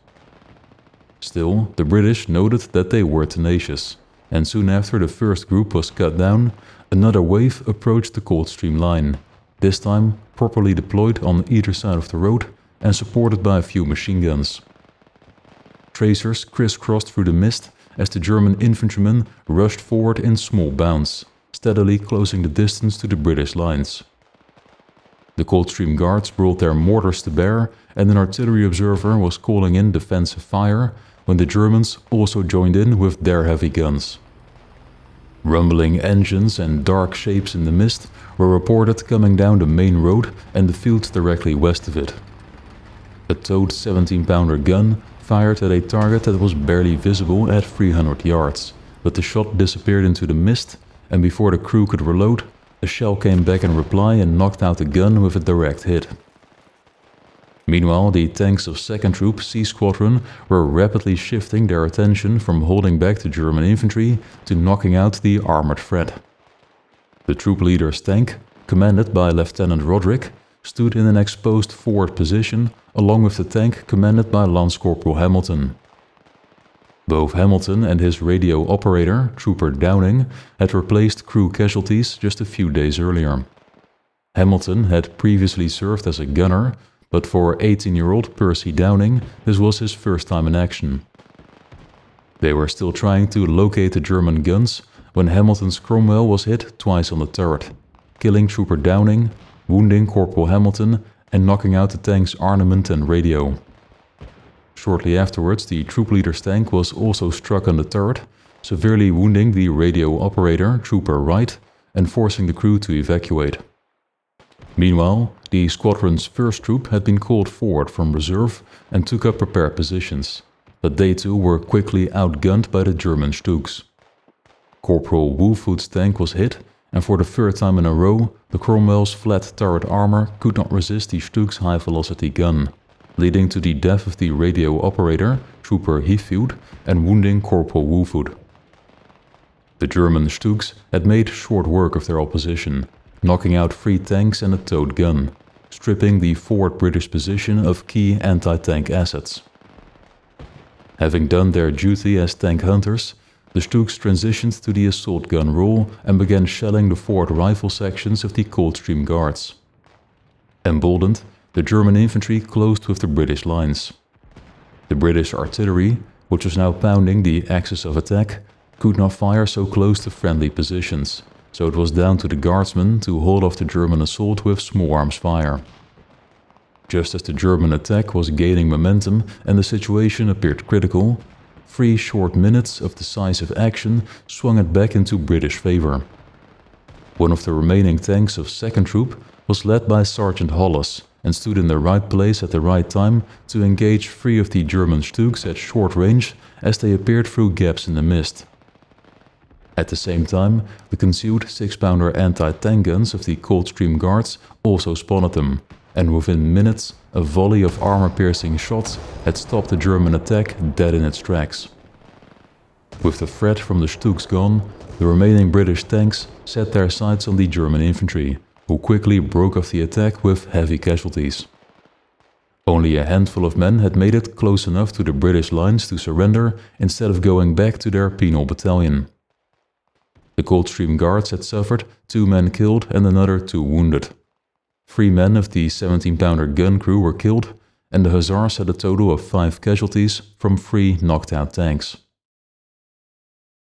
Still, the British noted that they were tenacious, and soon after the first group was cut down, another wave approached the Coldstream line, this time properly deployed on either side of the road and supported by a few machine guns. Tracers crisscrossed through the mist as the German infantrymen rushed forward in small bounds, steadily closing the distance to the British lines. The Coldstream Guards brought their mortars to bear, and an artillery observer was calling in defensive fire when the Germans also joined in with their heavy guns. Rumbling engines and dark shapes in the mist were reported coming down the main road and the fields directly west of it. A towed 17-pounder gun fired at a target that was barely visible at 300 yards, but the shot disappeared into the mist, and before the crew could reload, a shell came back in reply and knocked out the gun with a direct hit. Meanwhile, the tanks of 2nd Troop C Squadron were rapidly shifting their attention from holding back the German infantry to knocking out the armored threat. The troop leader's tank, commanded by Lieutenant Roderick, stood in an exposed forward position along with the tank commanded by Lance Corporal Hamilton. Both Hamilton and his radio operator, Trooper Downing, had replaced crew casualties just a few days earlier. Hamilton had previously served as a gunner, but for 18-year-old Percy Downing, this was his first time in action. They were still trying to locate the German guns when Hamilton's Cromwell was hit twice on the turret, killing Trooper Downing, wounding Corporal Hamilton, and knocking out the tank's armament and radio. Shortly afterwards, the troop leader's tank was also struck on the turret, severely wounding the radio operator, Trooper Wright, and forcing the crew to evacuate. Meanwhile, the squadron's 1st Troop had been called forward from reserve and took up prepared positions, but they too were quickly outgunned by the German StuGs. Corporal Woolfoot's tank was hit, and for the 3rd time in a row, the Cromwell's flat turret armor could not resist the StuG's high-velocity gun, leading to the death of the radio operator, Trooper Heathfield, and wounding Corporal Woolfoot. The German StuGs had made short work of their opposition, knocking out 3 tanks and a towed gun, stripping the forward British position of key anti-tank assets. Having done their duty as tank hunters, the StuGs transitioned to the assault gun role and began shelling the forward rifle sections of the Coldstream Guards. Emboldened, the German infantry closed with the British lines. The British artillery, which was now pounding the axis of attack, could not fire so close to friendly positions, so it was down to the guardsmen to hold off the German assault with small arms fire. Just as the German attack was gaining momentum and the situation appeared critical, 3 short minutes of decisive action swung it back into British favour. One of the remaining tanks of 2nd Troop was led by Sergeant Hollis and stood in the right place at the right time to engage 3 of the German StuGs at short range as they appeared through gaps in the mist. At the same time, the concealed 6-pounder anti-tank guns of the Coldstream Guards also spotted them, and within minutes, a volley of armor-piercing shots had stopped the German attack dead in its tracks. With the threat from the StuGs gone, the remaining British tanks set their sights on the German infantry, who quickly broke off the attack with heavy casualties. Only a handful of men had made it close enough to the British lines to surrender instead of going back to their penal battalion. The Coldstream Guards had suffered 2 men killed and another 2 wounded. 3 men of the 17-pounder gun crew were killed, and the Hussars had a total of 5 casualties from 3 knocked-out tanks.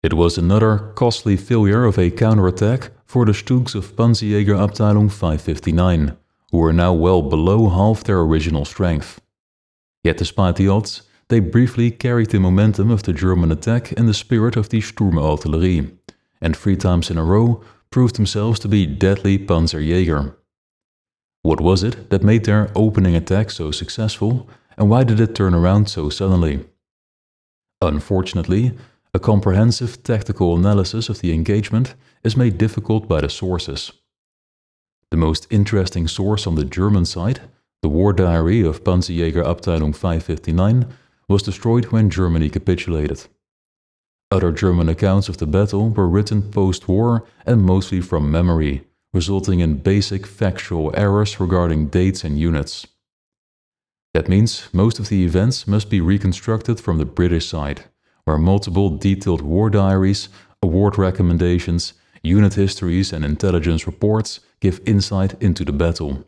It was another costly failure of a counterattack for the StuGs of Panzerjäger-Abteilung 559, who were now well below half their original strength. Yet despite the odds, they briefly carried the momentum of the German attack in the spirit of the Sturmartillerie, and 3 times in a row proved themselves to be deadly Panzerjäger. What was it that made their opening attack so successful, and why did it turn around so suddenly? Unfortunately, a comprehensive tactical analysis of the engagement is made difficult by the sources. The most interesting source on the German side, the war diary of Panzerjäger-Abteilung 559, was destroyed when Germany capitulated. Other German accounts of the battle were written post-war and mostly from memory, resulting in basic factual errors regarding dates and units. That means most of the events must be reconstructed from the British side, where multiple detailed war diaries, award recommendations, unit histories and intelligence reports give insight into the battle.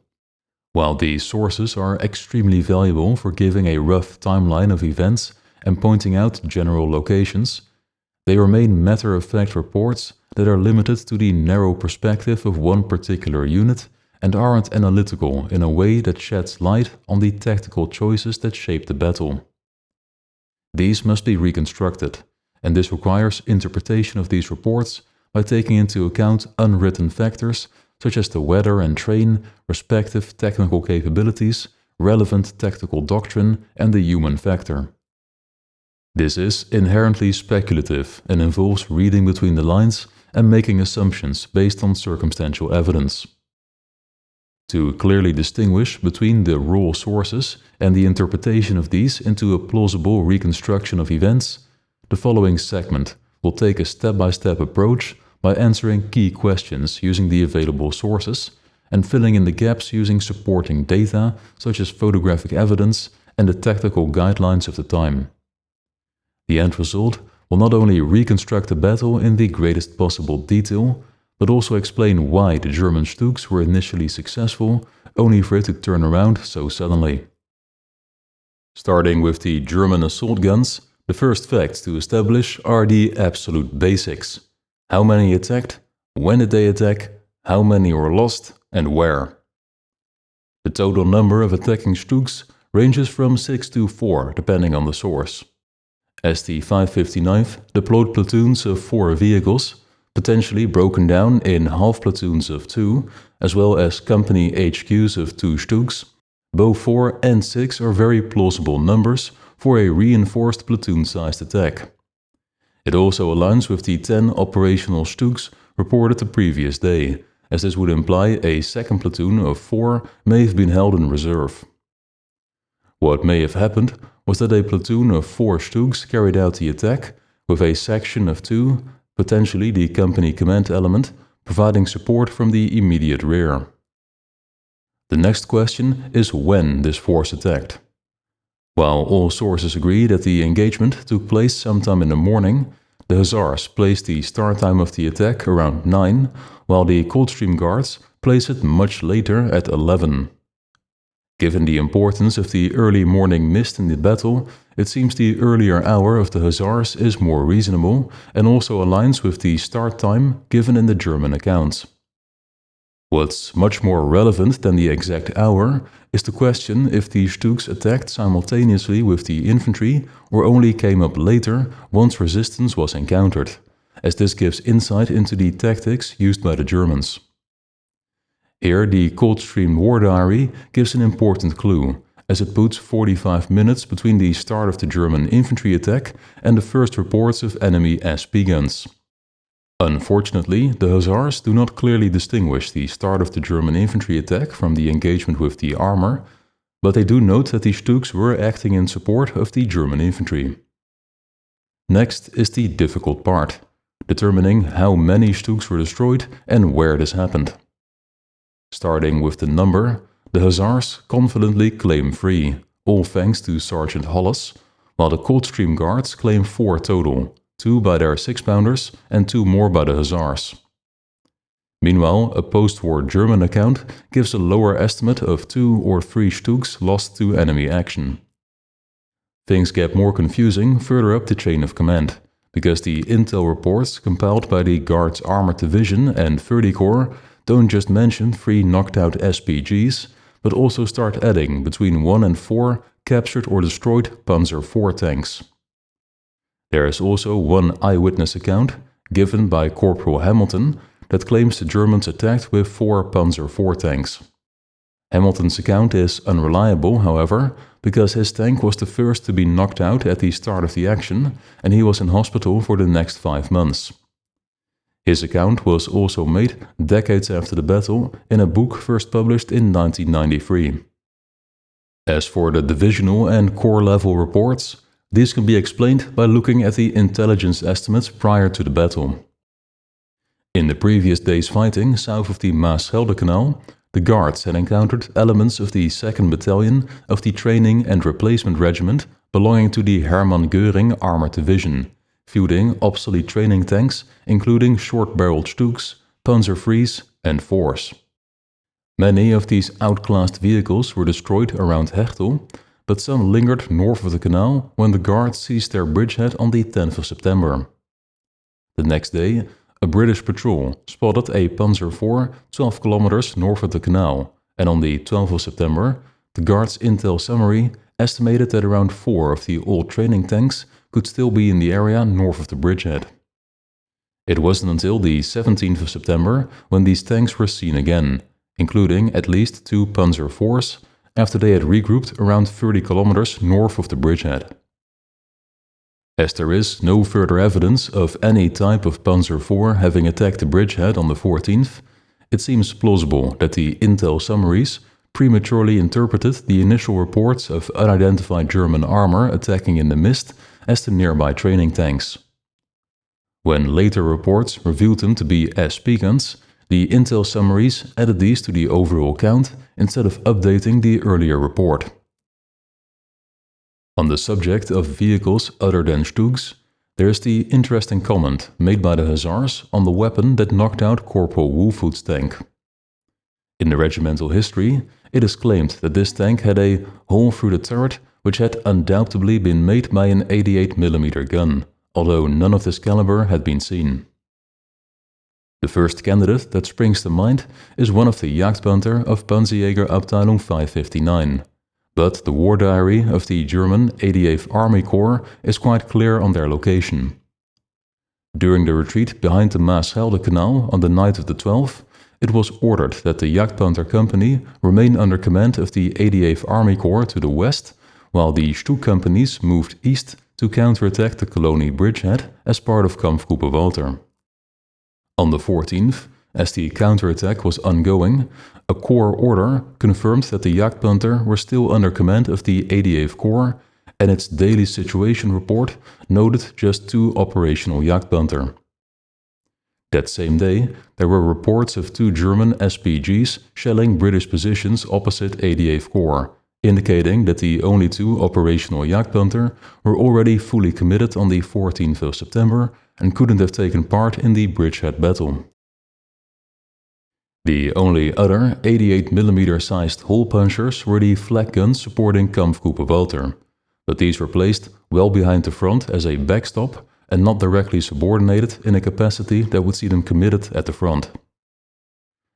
While these sources are extremely valuable for giving a rough timeline of events and pointing out general locations, they remain matter-of-fact reports that are limited to the narrow perspective of one particular unit and aren't analytical in a way that sheds light on the tactical choices that shape the battle. These must be reconstructed, and this requires interpretation of these reports by taking into account unwritten factors such as the weather and terrain, respective technical capabilities, relevant tactical doctrine, and the human factor. This is inherently speculative and involves reading between the lines and making assumptions based on circumstantial evidence. To clearly distinguish between the raw sources and the interpretation of these into a plausible reconstruction of events, the following segment will take a step-by-step approach by answering key questions using the available sources and filling in the gaps using supporting data such as photographic evidence and the tactical guidelines of the time. The end result will not only reconstruct the battle in the greatest possible detail, but also explain why the German StuGs were initially successful, only for it to turn around so suddenly. Starting with the German assault guns, the first facts to establish are the absolute basics. How many attacked, when did they attack, how many were lost, and where. The total number of attacking StuGs ranges from 6 to 4, depending on the source. As the 559th deployed platoons of 4 vehicles, potentially broken down in half platoons of 2, as well as company HQs of 2 StuGs, both 4 and 6 are very plausible numbers for a reinforced platoon-sized attack. It also aligns with the 10 operational StuGs reported the previous day, as this would imply a second platoon of 4 may have been held in reserve. What may have happened was that a platoon of 4 StuGs carried out the attack, with a section of 2, potentially the company command element, providing support from the immediate rear. The next question is when this force attacked. While all sources agree that the engagement took place sometime in the morning, the Hussars placed the start time of the attack around 9, while the Coldstream Guards placed it much later at 11. Given the importance of the early morning mist in the battle, it seems the earlier hour of the Hussars is more reasonable and also aligns with the start time given in the German accounts. What's much more relevant than the exact hour is the question if the StuGs attacked simultaneously with the infantry or only came up later once resistance was encountered, as this gives insight into the tactics used by the Germans. Here, the Coldstream War Diary gives an important clue, as it puts 45 minutes between the start of the German infantry attack and the first reports of enemy SP guns. Unfortunately, the hussars do not clearly distinguish the start of the German infantry attack from the engagement with the armor, but they do note that the StuGs were acting in support of the German infantry. Next is the difficult part, determining how many StuGs were destroyed and where this happened. Starting with the number, the hussars confidently claim 3, all thanks to Sergeant Hollis, while the Coldstream Guards claim 4 total, 2 by their 6-pounders and 2 more by the hussars. Meanwhile, a post-war German account gives a lower estimate of 2 or 3 StuGs lost to enemy action. Things get more confusing further up the chain of command, because the intel reports compiled by the Guards Armored Division and 30 Corps don't just mention 3 knocked out SPGs, but also start adding between 1 and 4 captured or destroyed Panzer IV tanks. There is also one eyewitness account, given by Corporal Hamilton, that claims the Germans attacked with 4 Panzer IV tanks. Hamilton's account is unreliable, however, because his tank was the first to be knocked out at the start of the action, and he was in hospital for the next 5 months. His account was also made decades after the battle in a book first published in 1993. As for the divisional and corps level reports, these can be explained by looking at the intelligence estimates prior to the battle. In the previous day's fighting south of the Meuse-Escaut Canal, the Guards had encountered elements of the 2nd Battalion of the Training and Replacement Regiment belonging to the Hermann Göring Armored Division, fielding obsolete training tanks including short-barreled StuGs, Panzer IIIs and IVs. Many of these outclassed vehicles were destroyed around Hechtel, but some lingered north of the canal when the Guards seized their bridgehead on the 10th of September. The next day, a British patrol spotted a Panzer IV 12 kilometers north of the canal, and on the 12th of September, the Guards' intel summary estimated that around 4 of the old training tanks could still be in the area north of the bridgehead. It wasn't until the 17th of September when these tanks were seen again, including at least 2 Panzer IVs, after they had regrouped around 30 kilometers north of the bridgehead. As there is no further evidence of any type of Panzer IV having attacked the bridgehead on the 14th, it seems plausible that the intel summaries prematurely interpreted the initial reports of unidentified German armor attacking in the mist as the nearby training tanks. When later reports revealed them to be SP-guns, the intel summaries added these to the overall count instead of updating the earlier report. On the subject of vehicles other than StuGs, there is the interesting comment made by the hussars on the weapon that knocked out Corporal Woolfoot's tank. In the regimental history, it is claimed that this tank had a hole through the turret which had undoubtedly been made by an 88mm gun, although none of this caliber had been seen. The first candidate that springs to mind is one of the Jagdpanther of Panzerjäger-Abteilung 559, but the war diary of the German 88th Army Corps is quite clear on their location. During the retreat behind the Meuse-Escaut Canal on the night of the 12th, it was ordered that the Jagdpanther company remain under command of the 88th Army Corps to the west, while the StuG companies moved east to counterattack the Colonie bridgehead as part of Kampfgruppe Walter. On the 14th, as the counterattack was ongoing, a Corps order confirmed that the Jagdpanther were still under command of the 88th Corps, and its daily situation report noted just 2 operational Jagdpanther. That same day, there were reports of 2 German SPGs shelling British positions opposite 88th Corps, indicating that the only 2 operational Jagdpanther were already fully committed on the 14th of September and couldn't have taken part in the bridgehead battle. The only other 88mm sized hole punchers were the flak guns supporting Kampfgruppe Walter, but these were placed well behind the front as a backstop and not directly subordinated in a capacity that would see them committed at the front.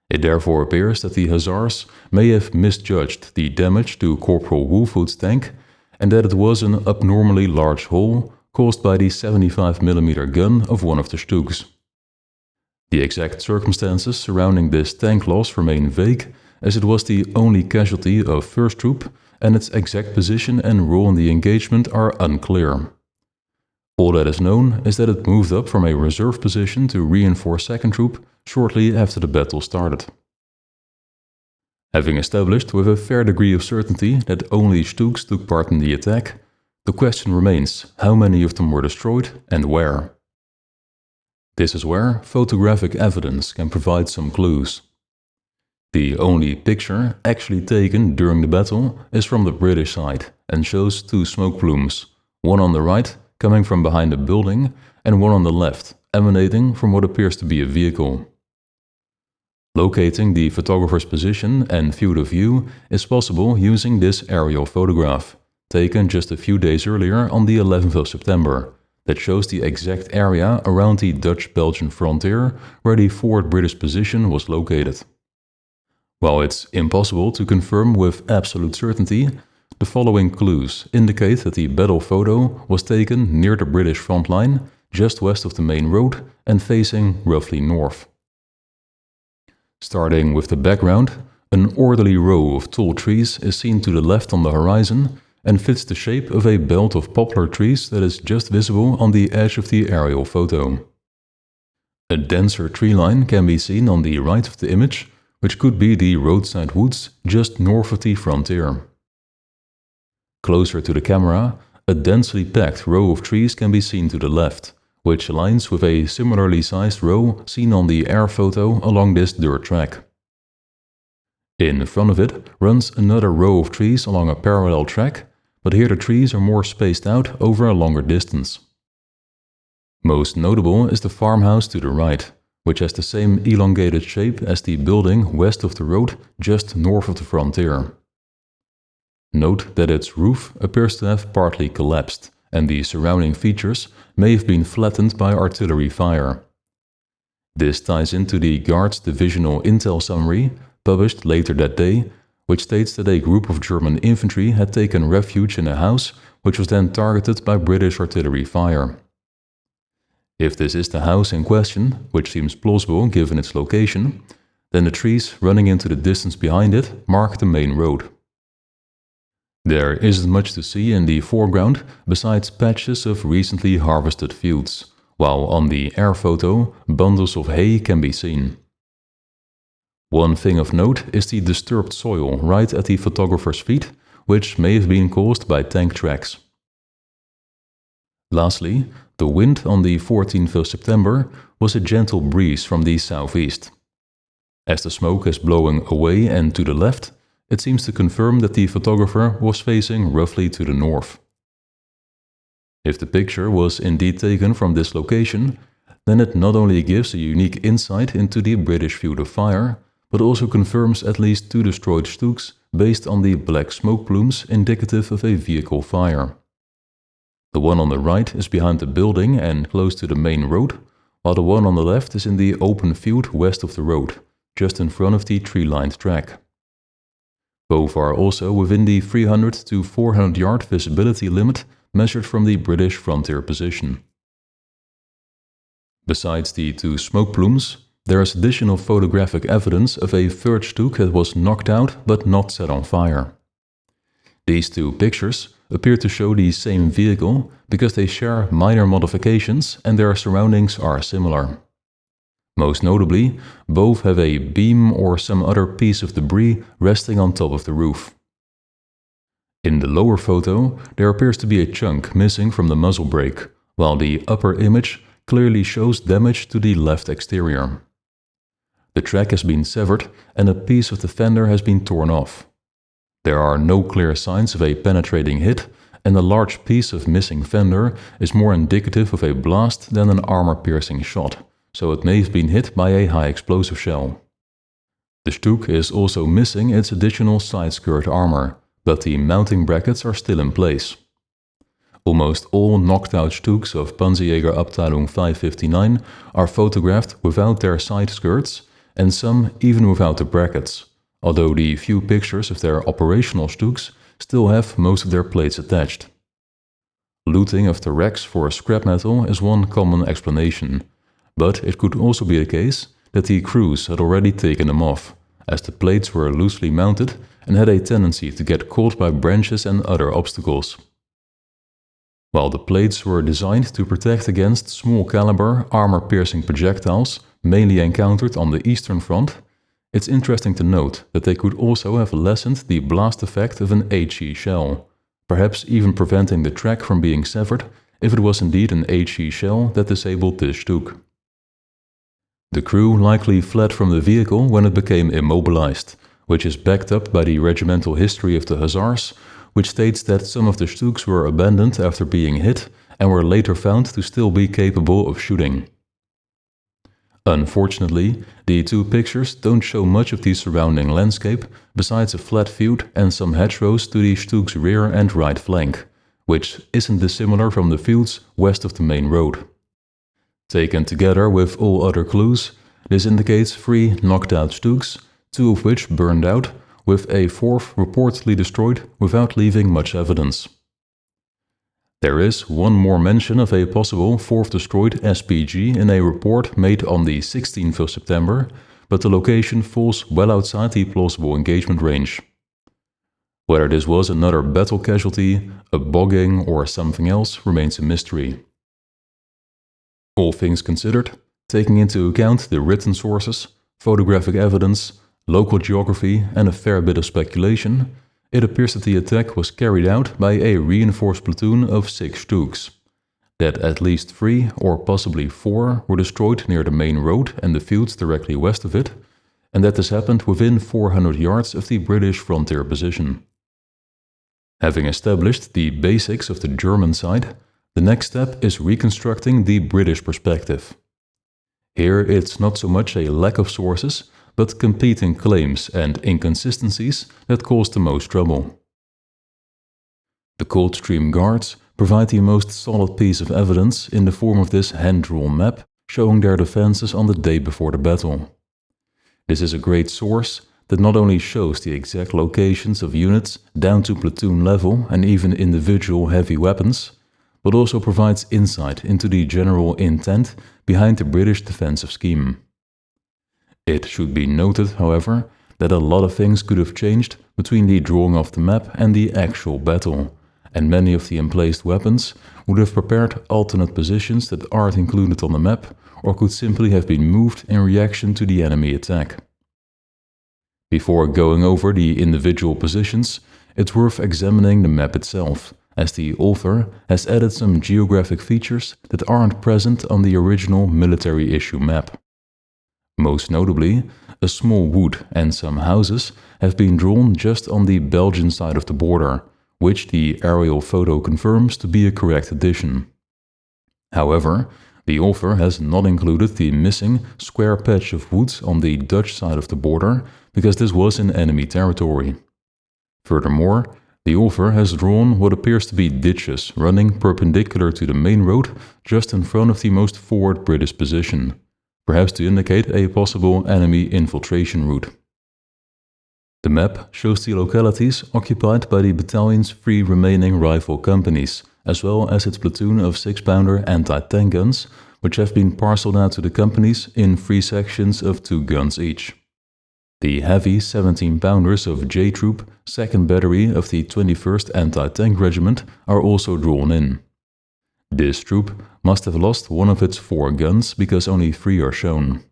It therefore appears that the hussars may have misjudged the damage to Corporal Woolfoot's tank and that it was an abnormally large hole caused by the 75mm gun of one of the StuGs. The exact circumstances surrounding this tank loss remain vague, as it was the only casualty of 1st Troop and its exact position and role in the engagement are unclear. All that is known is that it moved up from a reserve position to reinforce 2nd Troop shortly after the battle started. Having established with a fair degree of certainty that only StuGs took part in the attack, the question remains how many of them were destroyed and where. This is where photographic evidence can provide some clues. The only picture actually taken during the battle is from the British side and shows 2 smoke plumes, one on the right coming from behind a building and one on the left emanating from what appears to be a vehicle. Locating the photographer's position and field of view is possible using this aerial photograph, taken just a few days earlier on the 11th of September, that shows the exact area around the Dutch-Belgian frontier where the forward British position was located. While it's impossible to confirm with absolute certainty, the following clues indicate that the battle photo was taken near the British front line, just west of the main road and facing roughly north. Starting with the background, an orderly row of tall trees is seen to the left on the horizon and fits the shape of a belt of poplar trees that is just visible on the edge of the aerial photo. A denser tree line can be seen on the right of the image, which could be the roadside woods just north of the frontier. Closer to the camera, a densely packed row of trees can be seen to the left, which aligns with a similarly sized row seen on the air photo along this dirt track. In front of it runs another row of trees along a parallel track, but here the trees are more spaced out over a longer distance. Most notable is the farmhouse to the right, which has the same elongated shape as the building west of the road just north of the frontier. Note that its roof appears to have partly collapsed, and the surrounding features may have been flattened by artillery fire. This ties into the Guards Divisional Intel Summary, published later that day, which states that a group of German infantry had taken refuge in a house which was then targeted by British artillery fire. If this is the house in question, which seems plausible given its location, then the trees running into the distance behind it mark the main road. There isn't much to see in the foreground besides patches of recently harvested fields, while on the air photo bundles of hay can be seen. One thing of note is the disturbed soil right at the photographer's feet, which may have been caused by tank tracks. Lastly, the wind on the 14th of September was a gentle breeze from the southeast. As the smoke is blowing away and to the left, it seems to confirm that the photographer was facing roughly to the north. If the picture was indeed taken from this location, then it not only gives a unique insight into the British field of fire, but also confirms at least 2 destroyed StuGs based on the black smoke plumes indicative of a vehicle fire. The one on the right is behind the building and close to the main road, while the one on the left is in the open field west of the road, just in front of the tree-lined track. Both are also within the 300 to 400 yard visibility limit measured from the British frontier position. Besides the 2 smoke plumes, there is additional photographic evidence of a third StuG that was knocked out but not set on fire. These 2 pictures appear to show the same vehicle because they share minor modifications and their surroundings are similar. Most notably, both have a beam or some other piece of debris resting on top of the roof. In the lower photo, there appears to be a chunk missing from the muzzle brake, while the upper image clearly shows damage to the left exterior. The track has been severed and a piece of the fender has been torn off. There are no clear signs of a penetrating hit, and a large piece of missing fender is more indicative of a blast than an armor-piercing shot, so it may have been hit by a high-explosive shell. The StuG is also missing its additional side skirt armor, but the mounting brackets are still in place. Almost all knocked-out StuGs of Panzerjäger-Abteilung 559 are photographed without their side skirts, and some even without the brackets, although the few pictures of their operational StuGs still have most of their plates attached. Looting of the racks for scrap metal is one common explanation, but it could also be the case that the crews had already taken them off, as the plates were loosely mounted and had a tendency to get caught by branches and other obstacles. While the plates were designed to protect against small-caliber, armor-piercing projectiles mainly encountered on the Eastern Front, it's interesting to note that they could also have lessened the blast effect of an HE shell, perhaps even preventing the track from being severed if it was indeed an HE shell that disabled this StuG. The crew likely fled from the vehicle when it became immobilized, which is backed up by the regimental history of the Hussars, which states that some of the StuGs were abandoned after being hit and were later found to still be capable of shooting. Unfortunately, the two pictures don't show much of the surrounding landscape besides a flat field and some hedgerows to the StuG's rear and right flank, which isn't dissimilar from the fields west of the main road. Taken together with all other clues, this indicates 3 knocked-out StuGs, 2 of which burned out, with a 4th reportedly destroyed without leaving much evidence. There is one more mention of a possible 4th destroyed SPG in a report made on the 16th of September, but the location falls well outside the plausible engagement range. Whether this was another battle casualty, a bogging, or something else remains a mystery. All things considered, taking into account the written sources, photographic evidence, local geography, and a fair bit of speculation, it appears that the attack was carried out by a reinforced platoon of 6 StuGs, that at least 3 or possibly 4 were destroyed near the main road and the fields directly west of it, and that this happened within 400 yards of the British frontier position. Having established the basics of the German side, the next step is reconstructing the British perspective. Here it's not so much a lack of sources, but competing claims and inconsistencies that cause the most trouble. The Coldstream Guards provide the most solid piece of evidence in the form of this hand-drawn map showing their defenses on the day before the battle. This is a great source that not only shows the exact locations of units down to platoon level and even individual heavy weapons, but also provides insight into the general intent behind the British defensive scheme. It should be noted, however, that a lot of things could have changed between the drawing of the map and the actual battle, and many of the emplaced weapons would have prepared alternate positions that aren't included on the map or could simply have been moved in reaction to the enemy attack. Before going over the individual positions, it's worth examining the map itself, as the author has added some geographic features that aren't present on the original military issue map. Most notably, a small wood and some houses have been drawn just on the Belgian side of the border, which the aerial photo confirms to be a correct addition. However, the author has not included the missing square patch of wood on the Dutch side of the border because this was in enemy territory. Furthermore, the author has drawn what appears to be ditches running perpendicular to the main road just in front of the most forward British position, perhaps to indicate a possible enemy infiltration route. The map shows the localities occupied by the battalion's 3 remaining rifle companies, as well as its platoon of 6-pounder anti-tank guns, which have been parceled out to the companies in 3 sections of 2 guns each. The heavy 17-pounders of J Troop, 2nd Battery of the 21st Anti-Tank Regiment are also drawn in. This troop must have lost one of its 4 guns because only 3 are shown.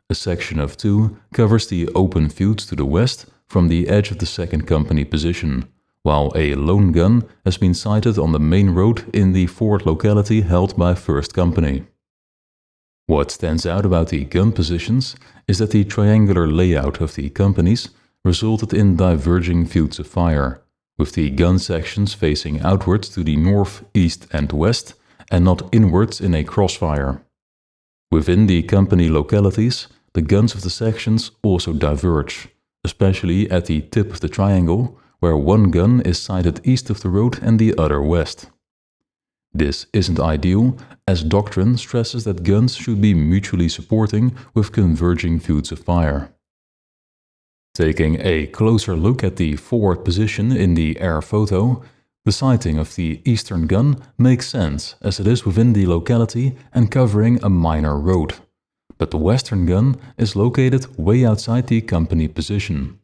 A section of 2 covers the open fields to the west from the edge of the 2nd Company position, while a lone gun has been sighted on the main road in the forward locality held by 1st Company. What stands out about the gun positions is that the triangular layout of the companies resulted in diverging fields of fire, with the gun sections facing outwards to the north, east and west, and not inwards in a crossfire. Within the company localities, the guns of the sections also diverge, especially at the tip of the triangle, where one gun is sighted east of the road and the other west. This isn't ideal, as doctrine stresses that guns should be mutually supporting with converging fields of fire. Taking a closer look at the forward position in the air photo, the sighting of the eastern gun makes sense as it is within the locality and covering a minor road, but the western gun is located way outside the company position.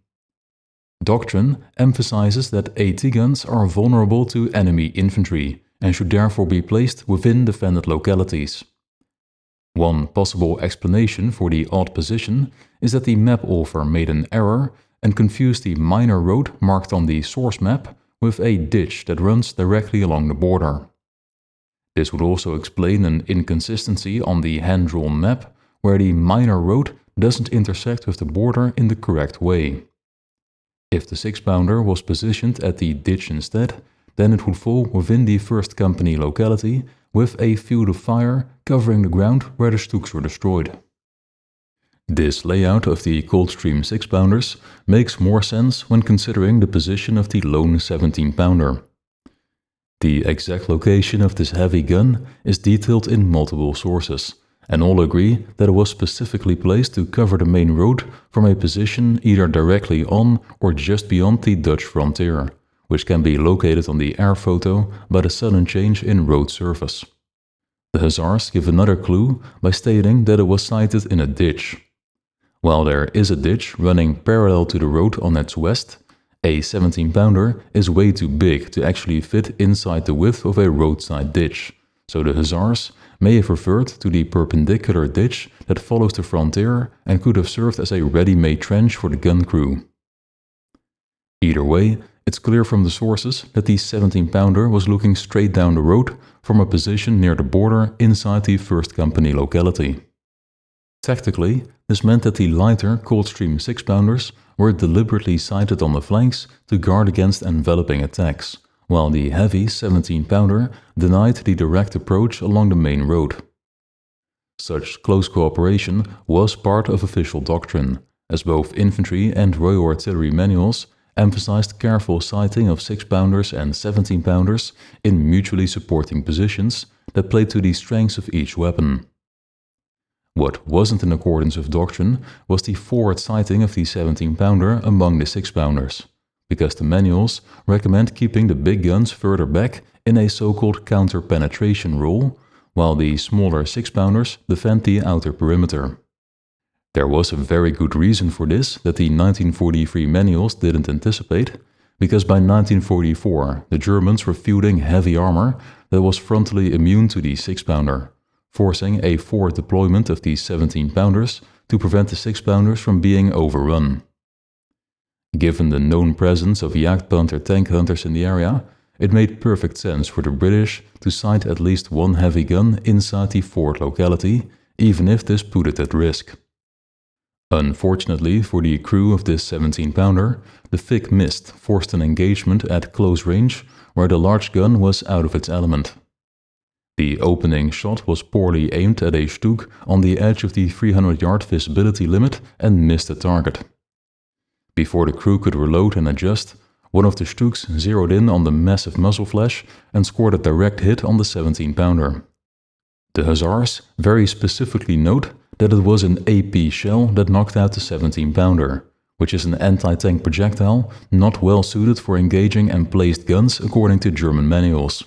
Doctrine emphasizes that AT guns are vulnerable to enemy infantry, and should therefore be placed within defended localities. One possible explanation for the odd position is that the map author made an error and confused the minor road marked on the source map with a ditch that runs directly along the border. This would also explain an inconsistency on the hand-drawn map where the minor road doesn't intersect with the border in the correct way. If the 6-pounder was positioned at the ditch instead, then it would fall within the 1st Company locality with a field of fire covering the ground where the StuGs were destroyed. This layout of the Coldstream 6-pounders makes more sense when considering the position of the lone 17-pounder. The exact location of this heavy gun is detailed in multiple sources, and all agree that it was specifically placed to cover the main road from a position either directly on or just beyond the Dutch frontier, which can be located on the air photo by the sudden change in road surface. The Hussars give another clue by stating that it was sited in a ditch. While there is a ditch running parallel to the road on its west, a 17-pounder is way too big to actually fit inside the width of a roadside ditch, so the Hussars may have referred to the perpendicular ditch that follows the frontier and could have served as a ready-made trench for the gun crew. Either way, it's clear from the sources that the 17-pounder was looking straight down the road from a position near the border inside the 1st Company locality. Tactically, this meant that the lighter Coldstream 6-pounders were deliberately sited on the flanks to guard against enveloping attacks, while the heavy 17-pounder denied the direct approach along the main road. Such close cooperation was part of official doctrine, as both infantry and Royal Artillery manuals emphasized careful sighting of 6-pounders and 17-pounders in mutually supporting positions that played to the strengths of each weapon. What wasn't in accordance with doctrine was the forward sighting of the 17-pounder among the 6-pounders, because the manuals recommend keeping the big guns further back in a so-called counter-penetration role, while the smaller 6-pounders defend the outer perimeter. There was a very good reason for this that the 1943 manuals didn't anticipate, because by 1944 the Germans were fielding heavy armor that was frontally immune to the 6-pounder, forcing a forward deployment of the 17-pounders to prevent the 6-pounders from being overrun. Given the known presence of Jagdpanther tank hunters in the area, it made perfect sense for the British to sight at least one heavy gun inside the forward locality, even if this put it at risk. Unfortunately for the crew of this 17-pounder, the thick mist forced an engagement at close range where the large gun was out of its element. The opening shot was poorly aimed at a StuG on the edge of the 300-yard visibility limit and missed the target. Before the crew could reload and adjust, one of the StuGs zeroed in on the massive muzzle flash and scored a direct hit on the 17-pounder. The Hussars very specifically note that it was an AP shell that knocked out the 17-pounder, which is an anti-tank projectile not well suited for engaging emplaced guns according to German manuals.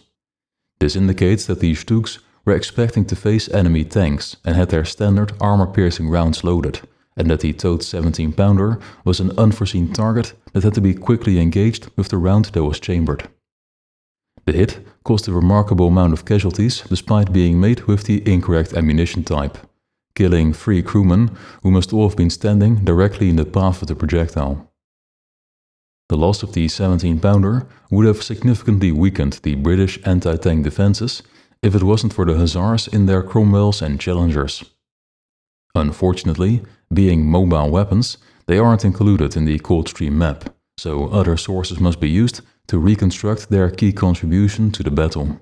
This indicates that these StuGs were expecting to face enemy tanks and had their standard armor-piercing rounds loaded, and that the towed 17-pounder was an unforeseen target that had to be quickly engaged with the round that was chambered. The hit caused a remarkable amount of casualties despite being made with the incorrect ammunition type, killing 3 crewmen who must all have been standing directly in the path of the projectile. The loss of the 17-pounder would have significantly weakened the British anti-tank defenses if it wasn't for the Hussars in their Cromwells and Challengers. Unfortunately, being mobile weapons, they aren't included in the Coldstream map, so other sources must be used to reconstruct their key contribution to the battle.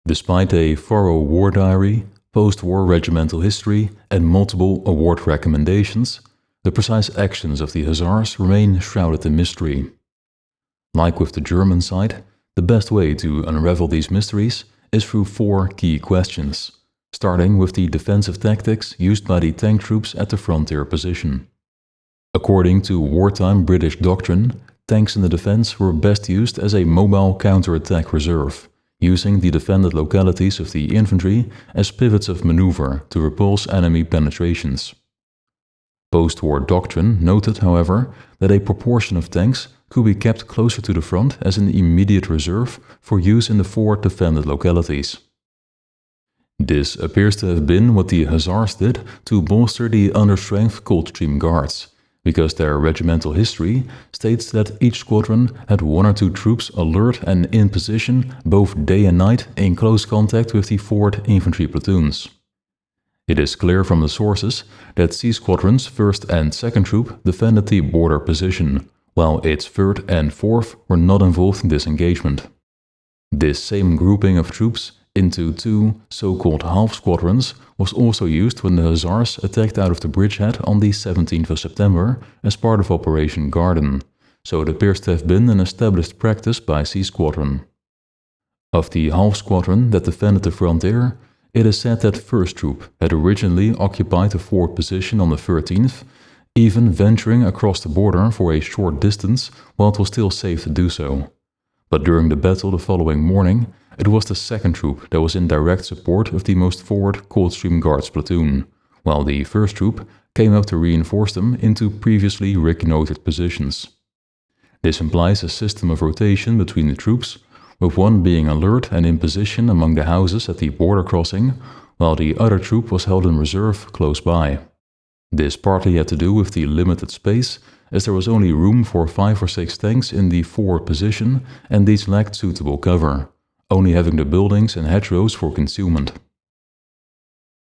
Despite a thorough war diary, post-war regimental history, and multiple award recommendations, the precise actions of the Hussars remain shrouded in mystery. Like with the German side, the best way to unravel these mysteries is through 4 key questions, starting with the defensive tactics used by the tank troops at the frontier position. According to wartime British doctrine, tanks in the defense were best used as a mobile counterattack reserve, using the defended localities of the infantry as pivots of maneuver to repulse enemy penetrations. Post-war doctrine noted, however, that a proportion of tanks could be kept closer to the front as an immediate reserve for use in the forward defended localities. This appears to have been what the Hussars did to bolster the understrength Coldstream Guards, because their regimental history states that each squadron had 1 or 2 troops alert and in position both day and night in close contact with the forward infantry platoons. It is clear from the sources that C Squadron's 1st and 2nd Troop defended the border position, while its 3rd and 4th were not involved in this engagement. This same grouping of troops into 2 so-called half squadrons was also used when the Hussars attacked out of the bridgehead on the 17th of September as part of Operation Garden, so it appears to have been an established practice by C Squadron. Of the half squadron that defended the frontier, it is said that 1st Troop had originally occupied a forward position on the 13th, even venturing across the border for a short distance while it was still safe to do so. But during the battle the following morning, it was the 2nd Troop that was in direct support of the most forward Coldstream Guards platoon, while the 1st Troop came up to reinforce them into previously reconnoitered positions. This implies a system of rotation between the troops, with one being alert and in position among the houses at the border crossing, while the other troop was held in reserve close by. This partly had to do with the limited space, as there was only room for 5 or 6 tanks in the forward position and these lacked suitable cover, only having the buildings and hedgerows for concealment.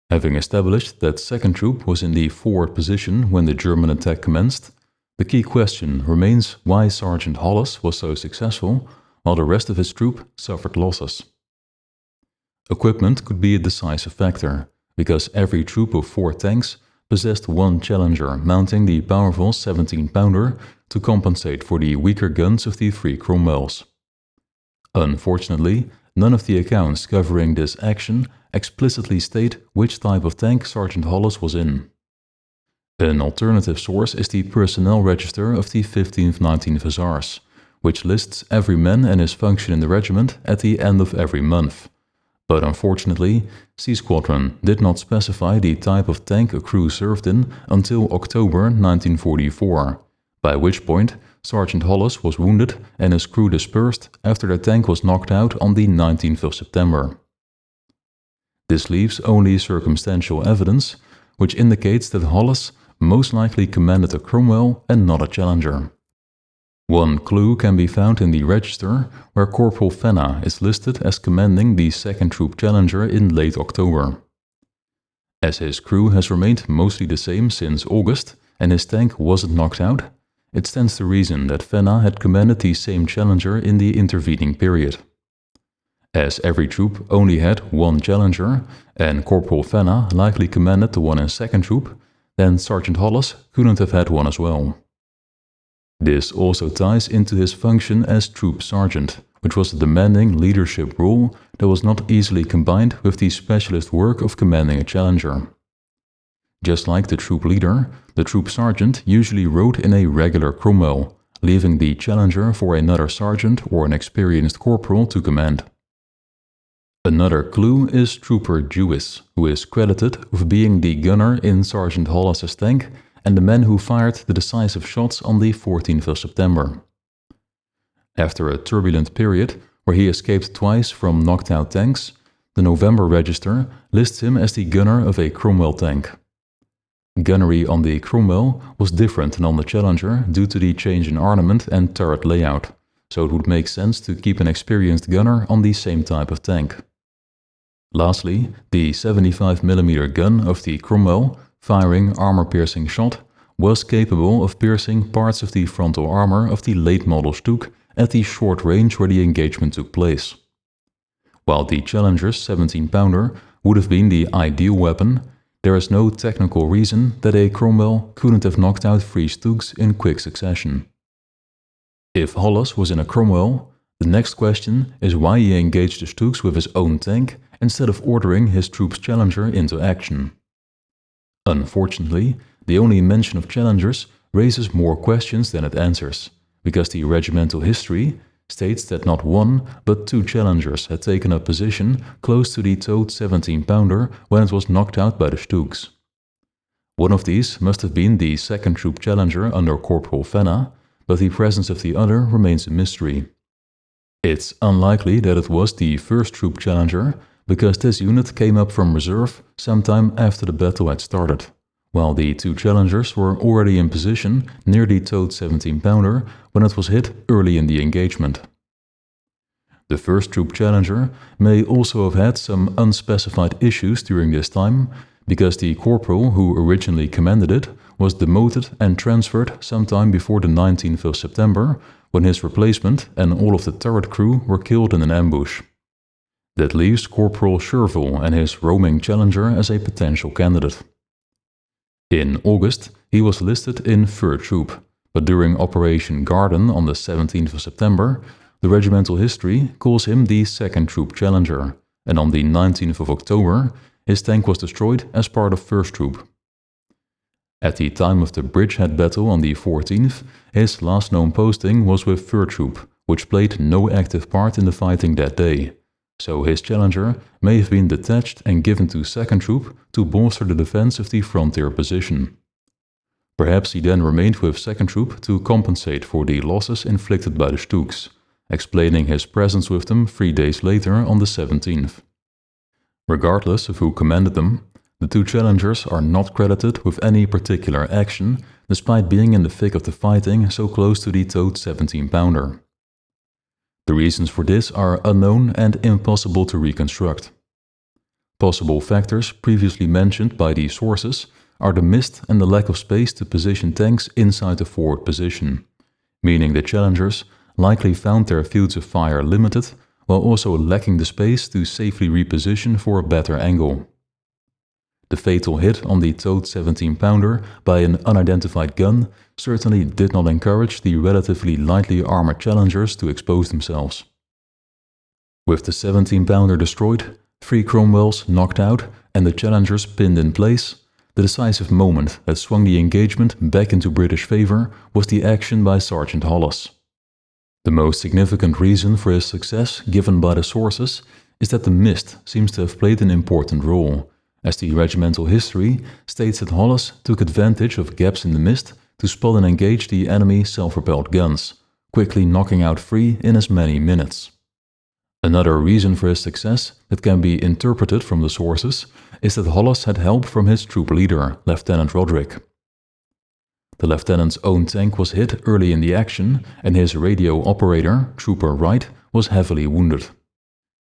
Having established that 2nd Troop was in the forward position when the German attack commenced, the key question remains why Sergeant Hollis was so successful while the rest of his troop suffered losses. Equipment could be a decisive factor, because every troop of 4 tanks possessed 1 Challenger mounting the powerful 17-pounder to compensate for the weaker guns of the 3 Cromwells. Unfortunately, none of the accounts covering this action explicitly state which type of tank Sergeant Hollis was in. An alternative source is the personnel register of the 15th 19th Hussars, which lists every man and his function in the regiment at the end of every month. But unfortunately, C Squadron did not specify the type of tank a crew served in until October 1944, by which point Sergeant Hollis was wounded and his crew dispersed after the tank was knocked out on the 19th of September. This leaves only circumstantial evidence, which indicates that Hollis most likely commanded a Cromwell and not a Challenger. One clue can be found in the register, where Corporal Fenna is listed as commanding the 2nd Troop Challenger in late October. As his crew has remained mostly the same since August and his tank wasn't knocked out, it stands to reason that Fenna had commanded the same Challenger in the intervening period. As every troop only had 1 Challenger, and Corporal Fenna likely commanded the one in 2nd Troop, then Sergeant Hollis couldn't have had one as well. This also ties into his function as Troop Sergeant, which was a demanding leadership role that was not easily combined with the specialist work of commanding a Challenger. Just like the troop leader, the troop sergeant usually rode in a regular Cromwell, leaving the Challenger for another sergeant or an experienced corporal to command. Another clue is Trooper Jewis, who is credited with being the gunner in Sergeant Hollis's tank and the man who fired the decisive shots on the 14th of September. After a turbulent period where he escaped twice from knocked-out tanks, the November register lists him as the gunner of a Cromwell tank. Gunnery on the Cromwell was different than on the Challenger due to the change in armament and turret layout, so it would make sense to keep an experienced gunner on the same type of tank. Lastly, the 75mm gun of the Cromwell, firing armor-piercing shot, was capable of piercing parts of the frontal armor of the late-model StuG at the short range where the engagement took place. While the Challenger's 17-pounder would have been the ideal weapon, there is no technical reason that a Cromwell couldn't have knocked out 3 StuGs in quick succession. If Hollis was in a Cromwell, the next question is why he engaged the StuGs with his own tank instead of ordering his troop's Challenger into action. Unfortunately, the only mention of Challengers raises more questions than it answers, because the regimental history states that not 1 but 2 Challengers had taken up position close to the towed 17-pounder when it was knocked out by the StuGs. One of these must have been the 2nd Troop Challenger under Corporal Fenna, but the presence of the other remains a mystery. It's unlikely that it was the 1st Troop Challenger, because this unit came up from reserve sometime after the battle had started, while the 2 Challengers were already in position near the towed 17-pounder when it was hit early in the engagement. The 1st Troop Challenger may also have had some unspecified issues during this time, because the corporal who originally commanded it was demoted and transferred sometime before the 19th of September, when his replacement and all of the turret crew were killed in an ambush. That leaves Corporal Schervel and his roaming Challenger as a potential candidate. In August, he was listed in 3rd Troop, but during Operation Garden on the 17th of September, the regimental history calls him the 2nd Troop Challenger, and on the 19th of October, his tank was destroyed as part of 1st Troop. At the time of the Bridgehead battle on the 14th, his last known posting was with 3rd Troop, which played no active part in the fighting that day, so his Challenger may have been detached and given to 2nd Troop to bolster the defense of the frontier position. Perhaps he then remained with 2nd Troop to compensate for the losses inflicted by the StuGs, explaining his presence with them 3 days later on the 17th. Regardless of who commanded them, the 2 Challengers are not credited with any particular action, despite being in the thick of the fighting so close to the towed 17-pounder. The reasons for this are unknown and impossible to reconstruct. Possible factors previously mentioned by these sources are the mist and the lack of space to position tanks inside the forward position, meaning the Challengers likely found their fields of fire limited, while also lacking the space to safely reposition for a better angle. The fatal hit on the towed 17-pounder by an unidentified gun certainly did not encourage the relatively lightly armored Challengers to expose themselves. With the 17-pounder destroyed, 3 Cromwells knocked out and the Challengers pinned in place, the decisive moment that swung the engagement back into British favour was the action by Sergeant Hollis. The most significant reason for his success given by the sources is that the mist seems to have played an important role, as the regimental history states that Hollis took advantage of gaps in the mist to spot and engage the enemy self-propelled guns, quickly knocking out 3 in as many minutes. Another reason for his success that can be interpreted from the sources is that Hollis had help from his troop leader, Lieutenant Roderick. The lieutenant's own tank was hit early in the action, and his radio operator, Trooper Wright, was heavily wounded.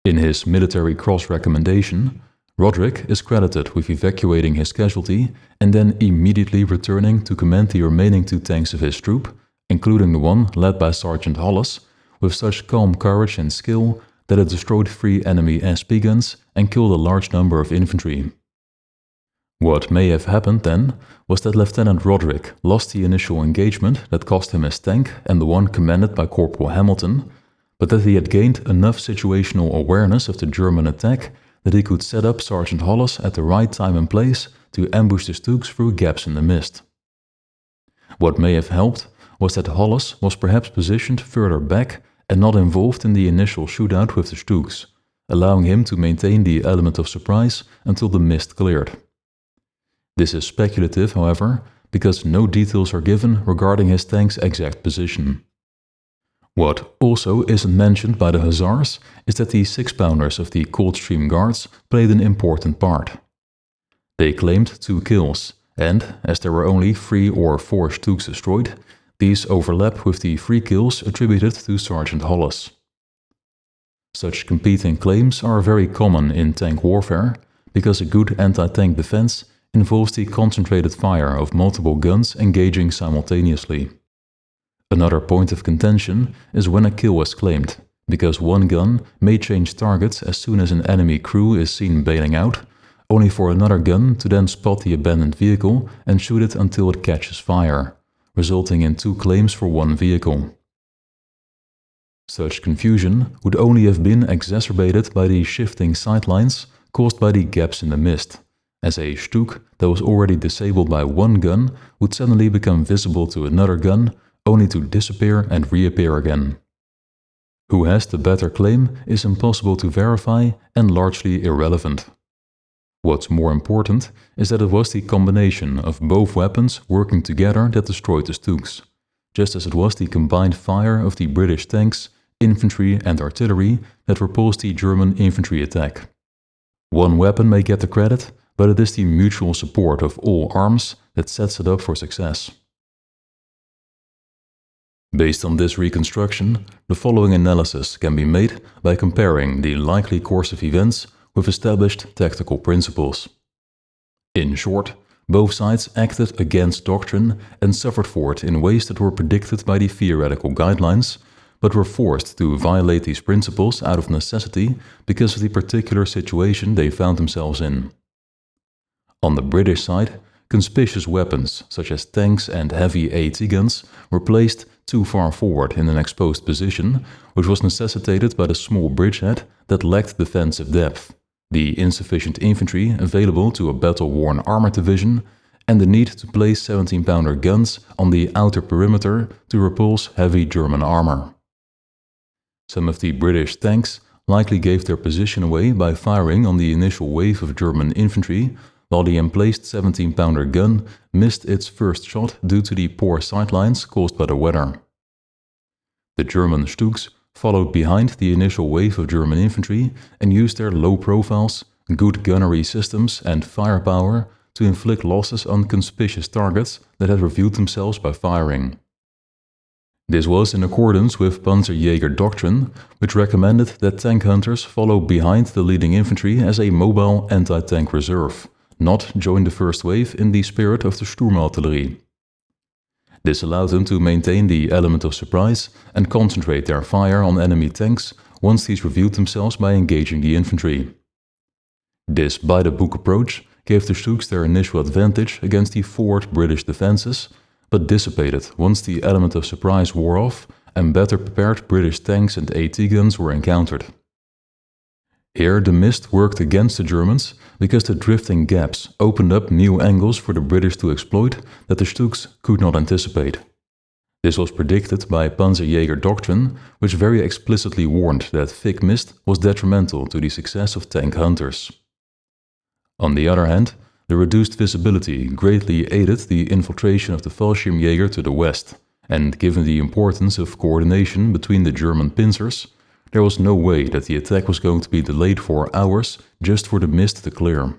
In his military cross recommendation, Roderick is credited with evacuating his casualty and then immediately returning to command the remaining 2 tanks of his troop, including the one led by Sergeant Hollis, with such calm courage and skill that it destroyed 3 enemy SP guns and killed a large number of infantry. What may have happened then was that Lieutenant Roderick lost the initial engagement that cost him his tank and the one commanded by Corporal Hamilton, but that he had gained enough situational awareness of the German attack that he could set up Sergeant Hollis at the right time and place to ambush the StuGs through gaps in the mist. What may have helped was that Hollis was perhaps positioned further back and not involved in the initial shootout with the StuGs, allowing him to maintain the element of surprise until the mist cleared. This is speculative, however, because no details are given regarding his tank's exact position. What also isn't mentioned by the Hussars is that the 6-pounders of the Coldstream Guards played an important part. They claimed 2 kills, and, as there were only 3 or 4 StuGs destroyed, these overlap with the 3 kills attributed to Sergeant Hollis. Such competing claims are very common in tank warfare, because a good anti-tank defense involves the concentrated fire of multiple guns engaging simultaneously. Another point of contention is when a kill is claimed, because one gun may change targets as soon as an enemy crew is seen bailing out, only for another gun to then spot the abandoned vehicle and shoot it until it catches fire, resulting in 2 claims for 1 vehicle. Such confusion would only have been exacerbated by the shifting sightlines caused by the gaps in the mist, as a StuG that was already disabled by 1 gun would suddenly become visible to another gun, only to disappear and reappear again. Who has the better claim is impossible to verify and largely irrelevant. What's more important is that it was the combination of both weapons working together that destroyed the StuGs, just as it was the combined fire of the British tanks, infantry and artillery that repulsed the German infantry attack. One weapon may get the credit, but it is the mutual support of all arms that sets it up for success. Based on this reconstruction, the following analysis can be made by comparing the likely course of events with established tactical principles. In short, both sides acted against doctrine and suffered for it in ways that were predicted by the theoretical guidelines, but were forced to violate these principles out of necessity because of the particular situation they found themselves in. On the British side, conspicuous weapons such as tanks and heavy AT guns were placed too far forward in an exposed position, which was necessitated by the small bridgehead that lacked defensive depth, the insufficient infantry available to a battle-worn armored division, and the need to place 17-pounder guns on the outer perimeter to repulse heavy German armor. Some of the British tanks likely gave their position away by firing on the initial wave of German infantry, while the emplaced 17-pounder gun missed its first shot due to the poor sightlines caused by the weather. The German StuGs followed behind the initial wave of German infantry and used their low profiles, good gunnery systems and firepower to inflict losses on conspicuous targets that had revealed themselves by firing. This was in accordance with Panzerjäger doctrine, which recommended that tank hunters follow behind the leading infantry as a mobile anti-tank reserve, not join the first wave in the spirit of the Sturmartillerie. This allowed them to maintain the element of surprise and concentrate their fire on enemy tanks once these revealed themselves by engaging the infantry. This by-the-book approach gave the StuGs their initial advantage against the forward British defenses, but dissipated once the element of surprise wore off and better prepared British tanks and AT guns were encountered. Here the mist worked against the Germans because the drifting gaps opened up new angles for the British to exploit that the StuGs could not anticipate. This was predicted by Panzerjäger doctrine, which very explicitly warned that thick mist was detrimental to the success of tank hunters. On the other hand, the reduced visibility greatly aided the infiltration of the Fallschirmjäger to the west, and given the importance of coordination between the German pincers, there was no way that the attack was going to be delayed for hours just for the mist to clear.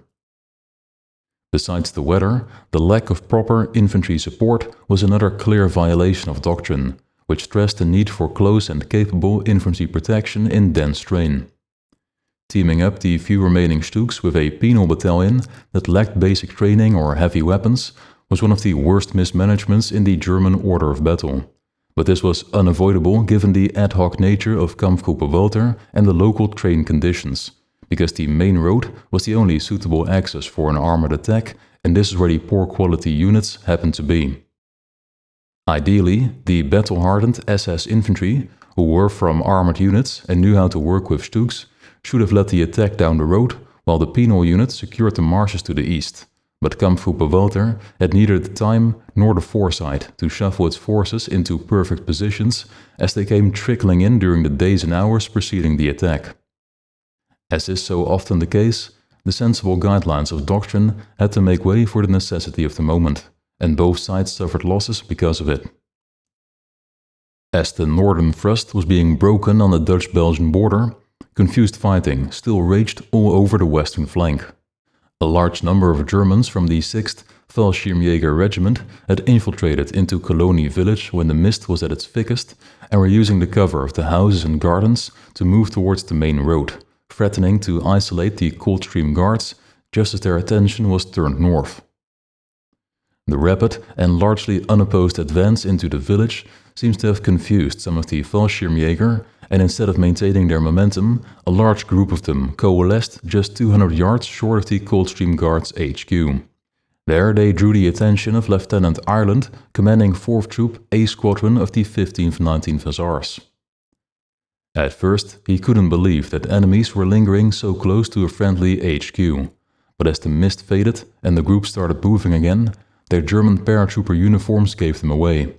Besides the weather, the lack of proper infantry support was another clear violation of doctrine, which stressed the need for close and capable infantry protection in dense terrain. Teaming up the few remaining StuGs with a penal battalion that lacked basic training or heavy weapons was one of the worst mismanagements in the German order of battle. But this was unavoidable given the ad hoc nature of Kampfgruppe Walter and the local train conditions, because the main road was the only suitable access for an armored attack, and this is where the poor quality units happened to be. Ideally, the battle-hardened SS infantry, who were from armored units and knew how to work with StuGs, should have led the attack down the road, while the penal unit secured the marshes to the east. But Kampfgruppe Walter had neither the time nor the foresight to shuffle its forces into perfect positions as they came trickling in during the days and hours preceding the attack. As is so often the case, the sensible guidelines of doctrine had to make way for the necessity of the moment, and both sides suffered losses because of it. As the northern thrust was being broken on the Dutch-Belgian border, confused fighting still raged all over the western flank. A large number of Germans from the 6th Fallschirmjäger Regiment had infiltrated into Colonie village when the mist was at its thickest and were using the cover of the houses and gardens to move towards the main road, threatening to isolate the Coldstream Guards just as their attention was turned north. The rapid and largely unopposed advance into the village seems to have confused some of the Fallschirmjäger, and instead of maintaining their momentum, a large group of them coalesced just 200 yards short of the Coldstream Guards HQ. There they drew the attention of Lieutenant Ireland, commanding 4th Troop A Squadron of the 15th 19th Hussars. At first, he couldn't believe that enemies were lingering so close to a friendly HQ, but as the mist faded and the group started moving again, their German paratrooper uniforms gave them away.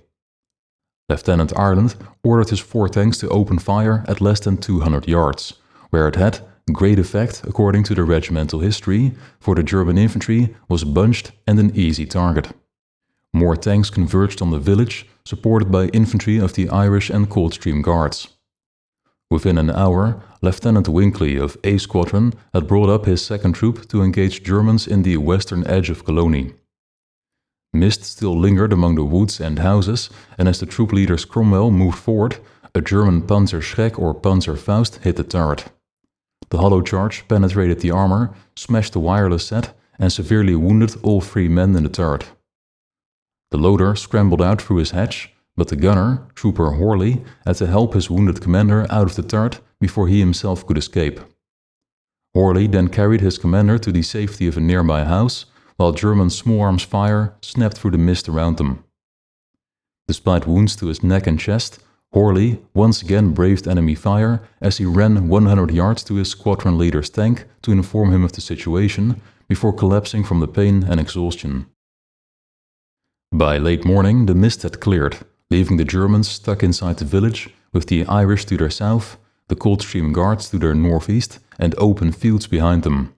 Lieutenant Ireland ordered his 4 tanks to open fire at less than 200 yards, where it had great effect according to the regimental history, for the German infantry was bunched and an easy target. More tanks converged on the village, supported by infantry of the Irish and Coldstream Guards. Within an hour, Lieutenant Winkley of A Squadron had brought up his second troop to engage Germans in the western edge of Cologne. Mist still lingered among the woods and houses, and as the troop leaders Cromwell moved forward, a German Panzerschreck or Panzerfaust hit the turret. The hollow charge penetrated the armor, smashed the wireless set, and severely wounded all 3 men in the turret. The loader scrambled out through his hatch, but the gunner, Trooper Horley, had to help his wounded commander out of the turret before he himself could escape. Horley then carried his commander to the safety of a nearby house, while German small arms fire snapped through the mist around them. Despite wounds to his neck and chest, Horley once again braved enemy fire as he ran 100 yards to his squadron leader's tank to inform him of the situation before collapsing from the pain and exhaustion. By late morning, the mist had cleared, leaving the Germans stuck inside the village with the Irish to their south, the Coldstream Guards to their northeast, and open fields behind them.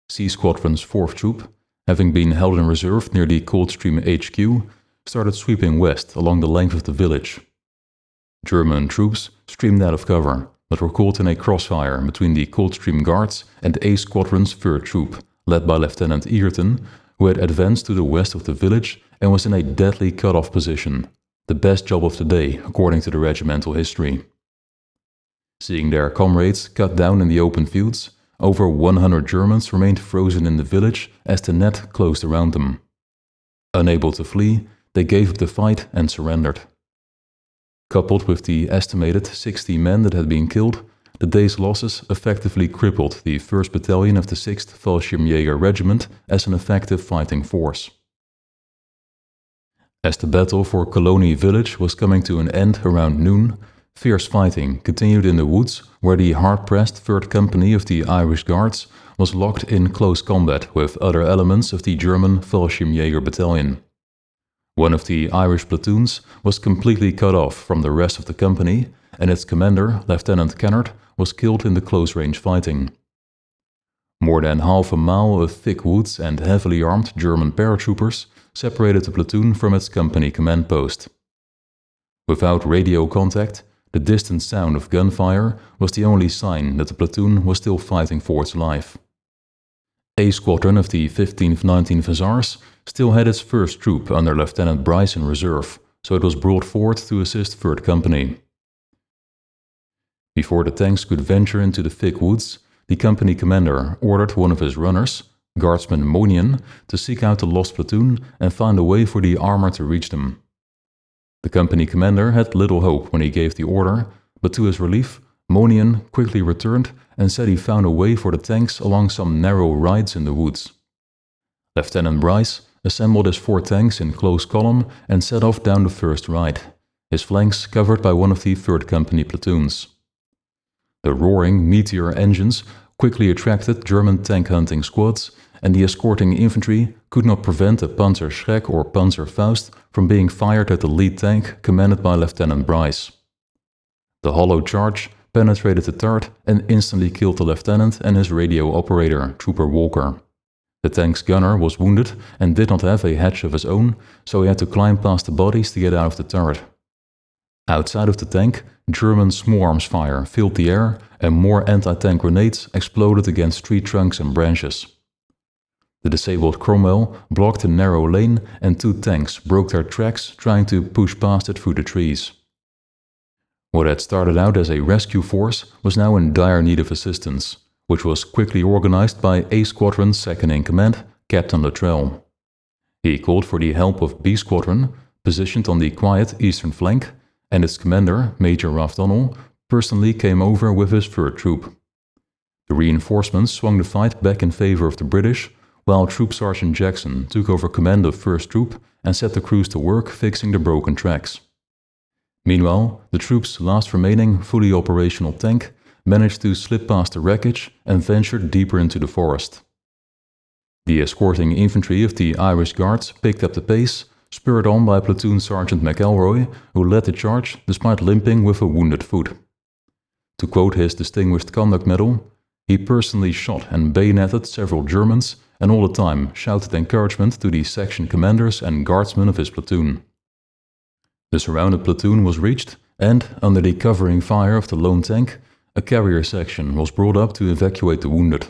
C Squadron's 4th Troop, having been held in reserve near the Coldstream HQ, started sweeping west along the length of the village. German troops streamed out of cover, but were caught in a crossfire between the Coldstream Guards and A Squadron's 3rd Troop, led by Lieutenant Egerton, who had advanced to the west of the village and was in a deadly cut-off position, the best job of the day according to the regimental history. Seeing their comrades cut down in the open fields, over 100 Germans remained frozen in the village as the net closed around them. Unable to flee, they gave up the fight and surrendered. Coupled with the estimated 60 men that had been killed, the day's losses effectively crippled the 1st Battalion of the 6th Fallschirmjäger Regiment as an effective fighting force. As the battle for Cologne village was coming to an end around noon, fierce fighting continued in the woods where the hard-pressed 3rd Company of the Irish Guards was locked in close combat with other elements of the German Fallschirmjäger Battalion. One of the Irish platoons was completely cut off from the rest of the company, and its commander, Lieutenant Kennard, was killed in the close-range fighting. More than half a mile of thick woods and heavily armed German paratroopers separated the platoon from its company command post. Without radio contact, the distant sound of gunfire was the only sign that the platoon was still fighting for its life. A Squadron of the 15th 19th Hussars still had its 1st Troop under Lieutenant Bryce in reserve, so it was brought forward to assist 3rd Company. Before the tanks could venture into the thick woods, the company commander ordered one of his runners, Guardsman Monian, to seek out the lost platoon and find a way for the armor to reach them. The company commander had little hope when he gave the order, but to his relief, Monian quickly returned and said he found a way for the tanks along some narrow rides in the woods. Lieutenant Bryce assembled his 4 tanks in close column and set off down the first ride, his flanks covered by one of the 3rd Company platoons. The roaring Meteor engines quickly attracted German tank hunting squads, and the escorting infantry could not prevent a Panzerschreck or Panzerfaust from being fired at the lead tank commanded by Lieutenant Bryce. The hollow charge penetrated the turret and instantly killed the lieutenant and his radio operator, Trooper Walker. The tank's gunner was wounded and did not have a hatch of his own, so he had to climb past the bodies to get out of the turret. Outside of the tank, German small arms fire filled the air and more anti-tank grenades exploded against tree trunks and branches. The disabled Cromwell blocked a narrow lane and 2 tanks broke their tracks trying to push past it through the trees. What had started out as a rescue force was now in dire need of assistance, which was quickly organized by A Squadron's second-in-command, Captain Luttrell. He called for the help of B Squadron, positioned on the quiet eastern flank, and its commander, Major Ralph Donnell, personally came over with his 3rd Troop. The reinforcements swung the fight back in favor of the British, while Troop Sergeant Jackson took over command of 1st Troop and set the crews to work fixing the broken tracks. Meanwhile, the troop's last remaining fully operational tank managed to slip past the wreckage and ventured deeper into the forest. The escorting infantry of the Irish Guards picked up the pace, spurred on by Platoon Sergeant McElroy, who led the charge despite limping with a wounded foot. To quote his Distinguished Conduct Medal, He personally shot and bayoneted several Germans and all the time shouted encouragement to the section commanders and guardsmen of his platoon. The surrounded platoon was reached and, under the covering fire of the lone tank, a carrier section was brought up to evacuate the wounded.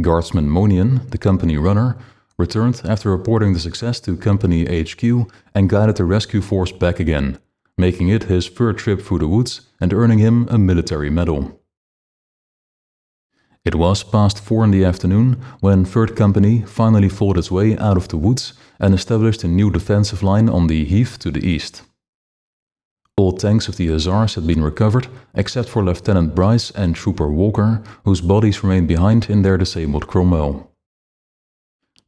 Guardsman Monian, the company runner, returned after reporting the success to Company HQ and guided the rescue force back again, making it his third trip through the woods and earning him a military medal. It was past 4 in the afternoon when 3rd Company finally fought its way out of the woods and established a new defensive line on the heath to the east. All tanks of the Hussars had been recovered except for Lieutenant Bryce and Trooper Walker, whose bodies remained behind in their disabled Cromwell.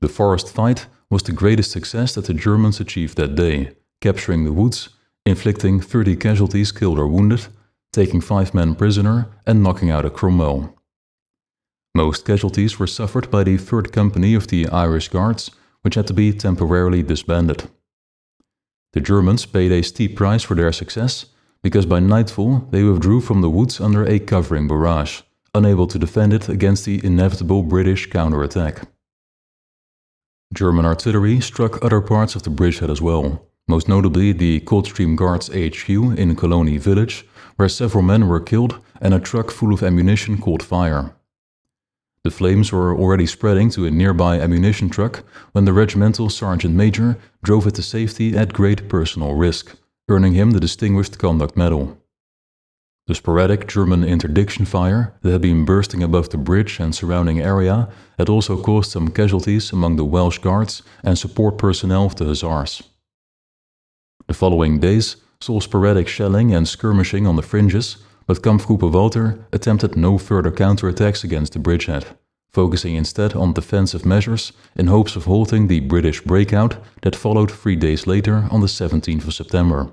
The forest fight was the greatest success that the Germans achieved that day, capturing the woods, inflicting 30 casualties killed or wounded, taking 5 men prisoner and knocking out a Cromwell. Most casualties were suffered by the 3rd Company of the Irish Guards, which had to be temporarily disbanded. The Germans paid a steep price for their success, because by nightfall they withdrew from the woods under a covering barrage, unable to defend it against the inevitable British counterattack. German artillery struck other parts of the bridgehead as well, most notably the Coldstream Guards HQ in Colony Village, where several men were killed and a truck full of ammunition caught fire. The flames were already spreading to a nearby ammunition truck when the regimental sergeant major drove it to safety at great personal risk, earning him the Distinguished Conduct Medal. The sporadic German interdiction fire that had been bursting above the bridge and surrounding area had also caused some casualties among the Welsh Guards and support personnel of the Hussars. The following days saw sporadic shelling and skirmishing on the fringes, but Kampfgruppe Walter attempted no further counterattacks against the bridgehead, focusing instead on defensive measures in hopes of halting the British breakout that followed 3 days later on the 17th of September.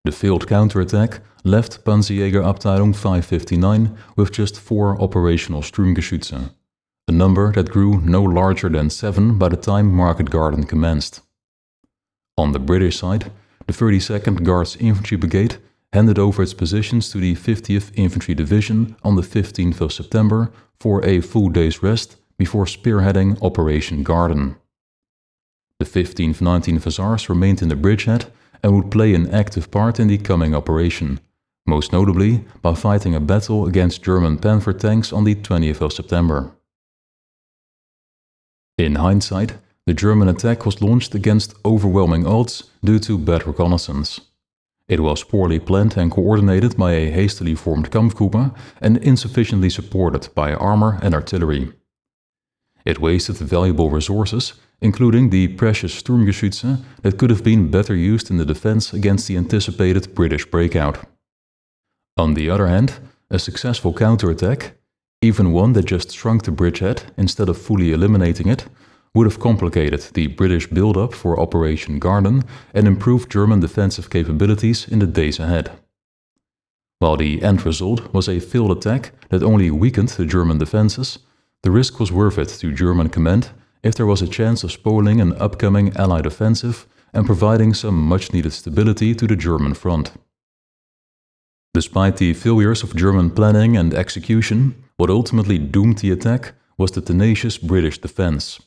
The failed counterattack left Panzerjäger-Abteilung 559 with just 4 operational Sturmgeschütze, a number that grew no larger than 7 by the time Market Garden commenced. On the British side, the 32nd Guards Infantry Brigade handed over its positions to the 50th Infantry Division on the 15th of September for a full day's rest before spearheading Operation Garden. The 15th 19th Hussars remained in the bridgehead and would play an active part in the coming operation, most notably by fighting a battle against German Panther tanks on the 20th of September. In hindsight, the German attack was launched against overwhelming odds due to bad reconnaissance. It was poorly planned and coordinated by a hastily formed Kampfgruppe and insufficiently supported by armor and artillery. It wasted valuable resources, including the precious Sturmgeschütze that could have been better used in the defense against the anticipated British breakout. On the other hand, a successful counterattack, even one that just shrunk the bridgehead instead of fully eliminating it, would have complicated the British build-up for Operation Garden and improved German defensive capabilities in the days ahead. While the end result was a failed attack that only weakened the German defenses, the risk was worth it to German command if there was a chance of spoiling an upcoming Allied offensive and providing some much-needed stability to the German front. Despite the failures of German planning and execution, what ultimately doomed the attack was the tenacious British defense.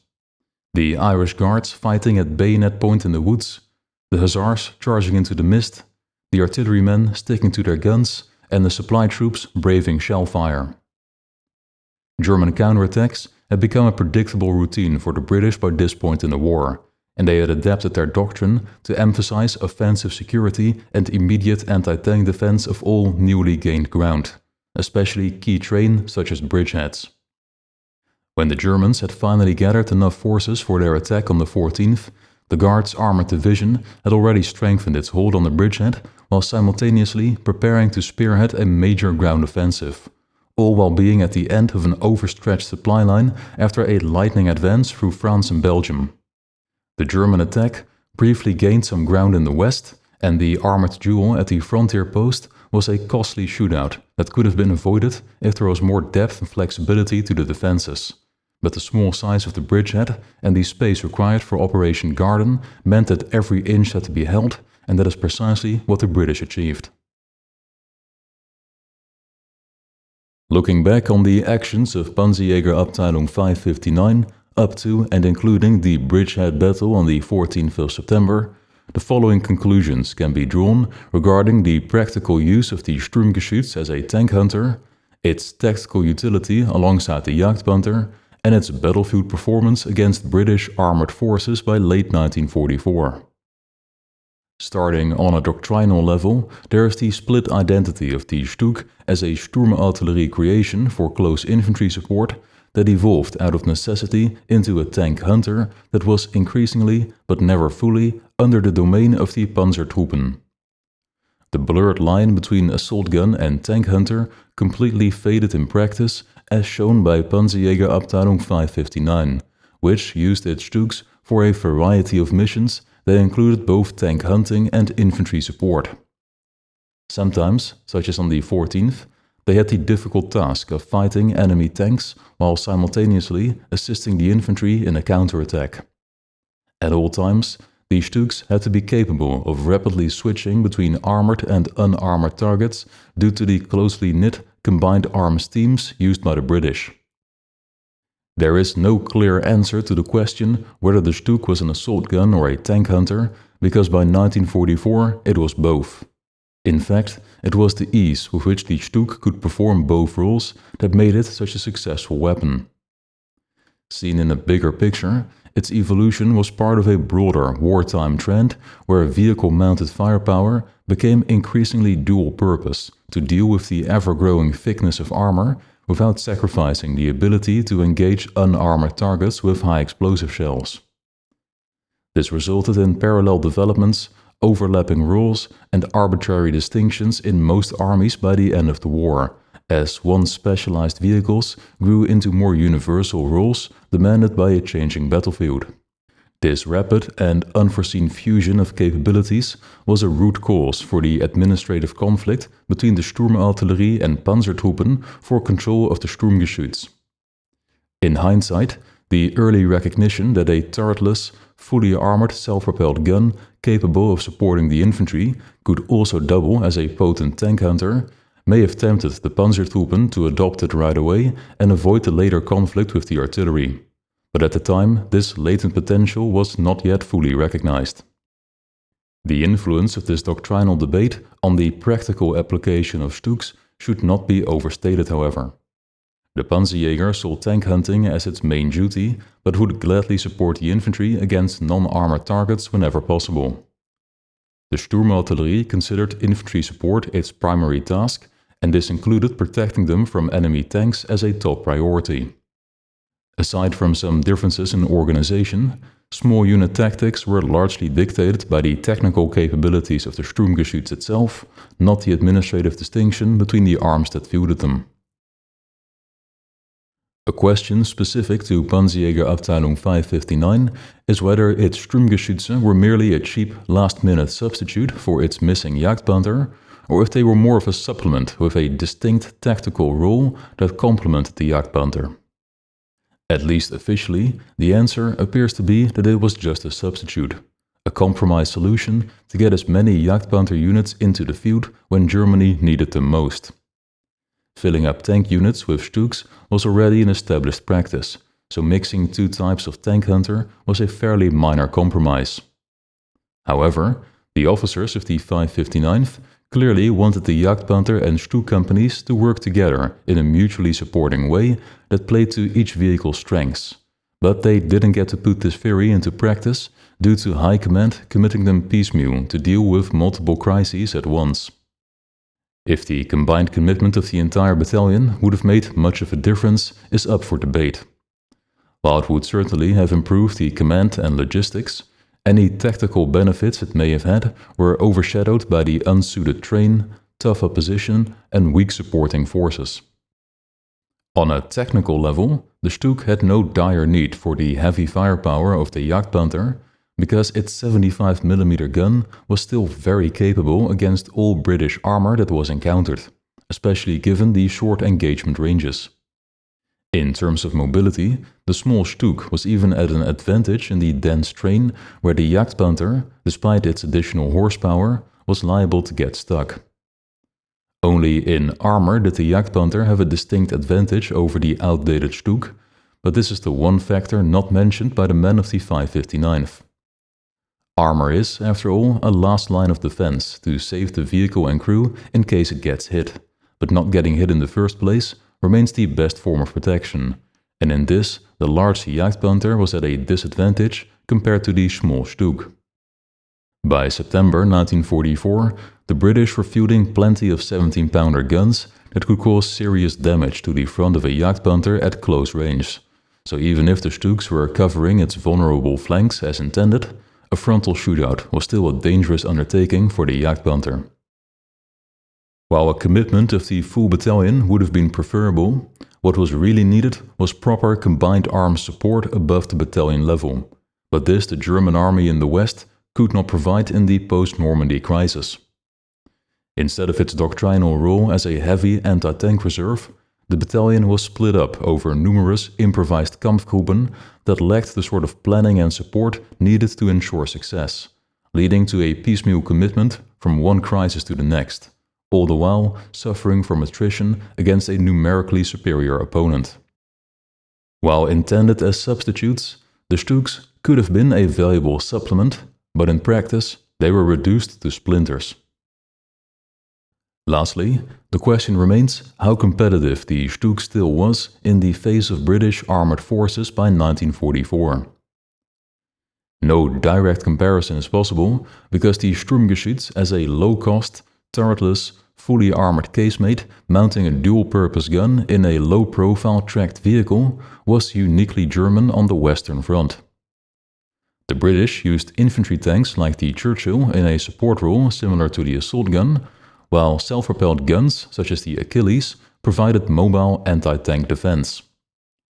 The Irish Guards fighting at bayonet point in the woods, the Hussars charging into the mist, the artillerymen sticking to their guns, and the supply troops braving shell fire. German counterattacks had become a predictable routine for the British by this point in the war, and they had adapted their doctrine to emphasize offensive security and immediate anti-tank defense of all newly gained ground, especially key terrain such as bridgeheads. When the Germans had finally gathered enough forces for their attack on the 14th, the Guards Armored Division had already strengthened its hold on the bridgehead while simultaneously preparing to spearhead a major ground offensive, all while being at the end of an overstretched supply line after a lightning advance through France and Belgium. The German attack briefly gained some ground in the west, and the armored duel at the frontier post was a costly shootout that could have been avoided if there was more depth and flexibility to the defenses. But the small size of the bridgehead and the space required for Operation Garden meant that every inch had to be held, and that is precisely what the British achieved. Looking back on the actions of Panzerjäger-Abteilung 559 up to and including the bridgehead battle on the 14th of September, the following conclusions can be drawn regarding the practical use of the Sturmgeschütz as a tank hunter, its tactical utility alongside the Jagdpanther, and its battlefield performance against British armored forces by late 1944. Starting on a doctrinal level, there is the split identity of the StuG as a Sturmartillerie creation for close infantry support that evolved out of necessity into a tank hunter that was increasingly, but never fully, under the domain of the Panzertruppen. The blurred line between assault gun and tank hunter completely faded in practice, as shown by Panzerjäger-Abteilung 559, which used its StuGs for a variety of missions that included both tank hunting and infantry support. Sometimes, such as on the 14th, they had the difficult task of fighting enemy tanks while simultaneously assisting the infantry in a counterattack. At all times, these StuGs had to be capable of rapidly switching between armored and unarmored targets due to the closely knit combined arms teams used by the British. There is no clear answer to the question whether the StuG was an assault gun or a tank hunter, because by 1944 it was both. In fact, it was the ease with which the StuG could perform both roles that made it such a successful weapon. Seen in a bigger picture, its evolution was part of a broader wartime trend where vehicle-mounted firepower became increasingly dual-purpose to deal with the ever-growing thickness of armor without sacrificing the ability to engage unarmored targets with high explosive shells. This resulted in parallel developments, overlapping roles, and arbitrary distinctions in most armies by the end of the war, as once specialized vehicles grew into more universal roles demanded by a changing battlefield. This rapid and unforeseen fusion of capabilities was a root cause for the administrative conflict between the Sturmartillerie and Panzertruppen for control of the Sturmgeschütz. In hindsight, the early recognition that a turretless, fully armored self-propelled gun capable of supporting the infantry could also double as a potent tank hunter may have tempted the Panzertruppen to adopt it right away and avoid the later conflict with the artillery. But at the time, this latent potential was not yet fully recognized. The influence of this doctrinal debate on the practical application of StuGs should not be overstated, however. The Panzerjäger saw tank hunting as its main duty, but would gladly support the infantry against non-armored targets whenever possible. The Sturmartillerie considered infantry support its primary task, and this included protecting them from enemy tanks as a top priority. Aside from some differences in organization, small unit tactics were largely dictated by the technical capabilities of the Sturmgeschütz itself, not the administrative distinction between the arms that fielded them. A question specific to Panzerjäger-Abteilung 559 is whether its Sturmgeschütze were merely a cheap last-minute substitute for its missing Jagdpanther, or if they were more of a supplement with a distinct tactical role that complemented the Jagdpanther. At least officially, the answer appears to be that it was just a substitute, a compromise solution to get as many Jagdpanther units into the field when Germany needed them most. Filling up tank units with StuGs was already an established practice, so mixing two types of tank hunter was a fairly minor compromise. However, the officers of the 559th clearly wanted the Jagdpanther and StuG companies to work together in a mutually supporting way that played to each vehicle's strengths, but they didn't get to put this theory into practice due to High Command committing them piecemeal to deal with multiple crises at once. If the combined commitment of the entire battalion would have made much of a difference is up for debate. While it would certainly have improved the command and logistics, any tactical benefits it may have had were overshadowed by the unsuited terrain, tough opposition, and weak supporting forces. On a technical level, the StuG had no dire need for the heavy firepower of the Jagdpanther, because its 75mm gun was still very capable against all British armor that was encountered, especially given the short engagement ranges. In terms of mobility, the small StuG was even at an advantage in the dense terrain where the Jagdpanther, despite its additional horsepower, was liable to get stuck. Only in armor did the Jagdpanther have a distinct advantage over the outdated StuG, but this is the one factor not mentioned by the men of the 559th. Armor is, after all, a last line of defense to save the vehicle and crew in case it gets hit, but not getting hit in the first place remains the best form of protection, and in this the large Jagdpanther was at a disadvantage compared to the small StuG. By September 1944, the British were fielding plenty of 17-pounder guns that could cause serious damage to the front of a Jagdpanther at close range, so even if the StuGs were covering its vulnerable flanks as intended, a frontal shootout was still a dangerous undertaking for the Jagdpanther. While a commitment of the full battalion would have been preferable, what was really needed was proper combined arms support above the battalion level, but this the German army in the West could not provide in the post-Normandy crisis. Instead of its doctrinal role as a heavy anti-tank reserve, the battalion was split up over numerous improvised Kampfgruppen that lacked the sort of planning and support needed to ensure success, leading to a piecemeal commitment from one crisis to the next, all the while suffering from attrition against a numerically superior opponent. While intended as substitutes, the StuGs could have been a valuable supplement, but in practice they were reduced to splinters. Lastly, the question remains how competitive the StuG still was in the face of British armoured forces by 1944. No direct comparison is possible because the Sturmgeschütz as a low-cost, turretless, fully armoured casemate mounting a dual-purpose gun in a low-profile tracked vehicle was uniquely German on the Western Front. The British used infantry tanks like the Churchill in a support role similar to the assault gun, while self-propelled guns such as the Achilles provided mobile anti-tank defense.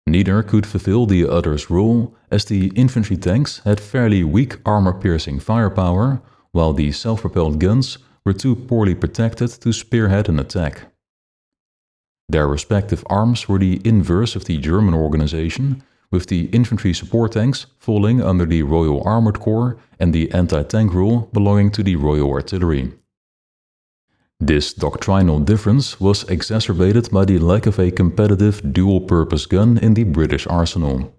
Neither could fulfill the other's role, as the infantry tanks had fairly weak armor-piercing firepower, while the self-propelled guns were too poorly protected to spearhead an attack. Their respective arms were the inverse of the German organization, with the infantry support tanks falling under the Royal Armoured Corps and the anti-tank role belonging to the Royal Artillery. This doctrinal difference was exacerbated by the lack of a competitive dual-purpose gun in the British arsenal.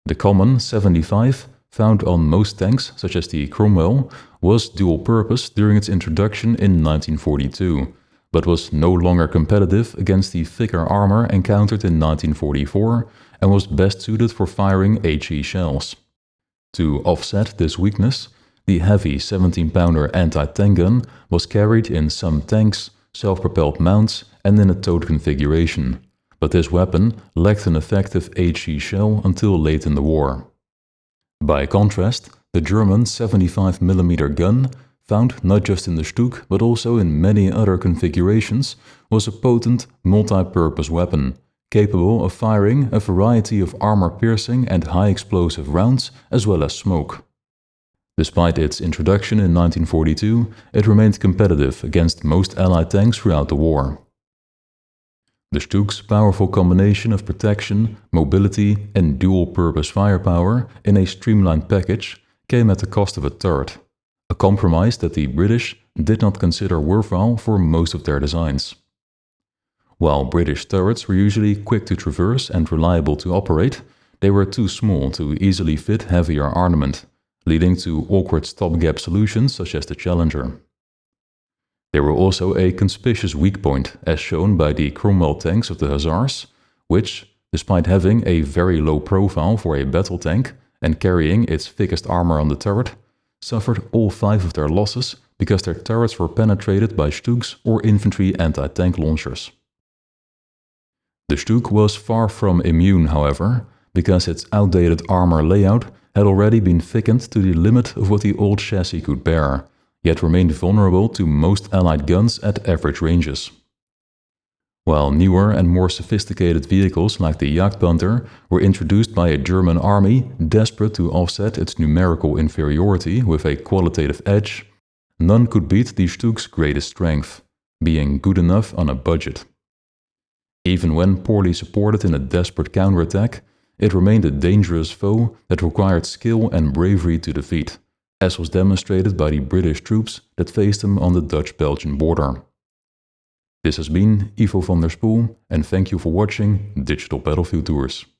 The common 75, found on most tanks such as the Cromwell, was dual-purpose during its introduction in 1942, but was no longer competitive against the thicker armor encountered in 1944 and was best suited for firing HE shells. To offset this weakness, the heavy 17-pounder anti-tank gun was carried in some tanks, self-propelled mounts and in a towed configuration, but this weapon lacked an effective HE shell until late in the war. By contrast, the German 75mm gun, found not just in the StuG but also in many other configurations, was a potent multi-purpose weapon, capable of firing a variety of armor-piercing and high-explosive rounds as well as smoke. Despite its introduction in 1942, it remained competitive against most Allied tanks throughout the war. The StuG's powerful combination of protection, mobility and dual-purpose firepower in a streamlined package came at the cost of a turret, a compromise that the British did not consider worthwhile for most of their designs. While British turrets were usually quick to traverse and reliable to operate, they were too small to easily fit heavier armament, leading to awkward stopgap solutions such as the Challenger. They were also a conspicuous weak point, as shown by the Cromwell tanks of the Hussars, which, despite having a very low profile for a battle tank and carrying its thickest armor on the turret, suffered all 5 of their losses because their turrets were penetrated by StuGs or infantry anti-tank launchers. The StuG was far from immune, however, because its outdated armor layout had already been thickened to the limit of what the old chassis could bear, yet remained vulnerable to most Allied guns at average ranges. While newer and more sophisticated vehicles like the Jagdpanther were introduced by a German army desperate to offset its numerical inferiority with a qualitative edge, none could beat the StuG's greatest strength, being good enough on a budget. Even when poorly supported in a desperate counterattack, it remained a dangerous foe that required skill and bravery to defeat, as was demonstrated by the British troops that faced them on the Dutch-Belgian border. This has been Ivo van der Spoel, and thank you for watching Digital Battlefield Tours.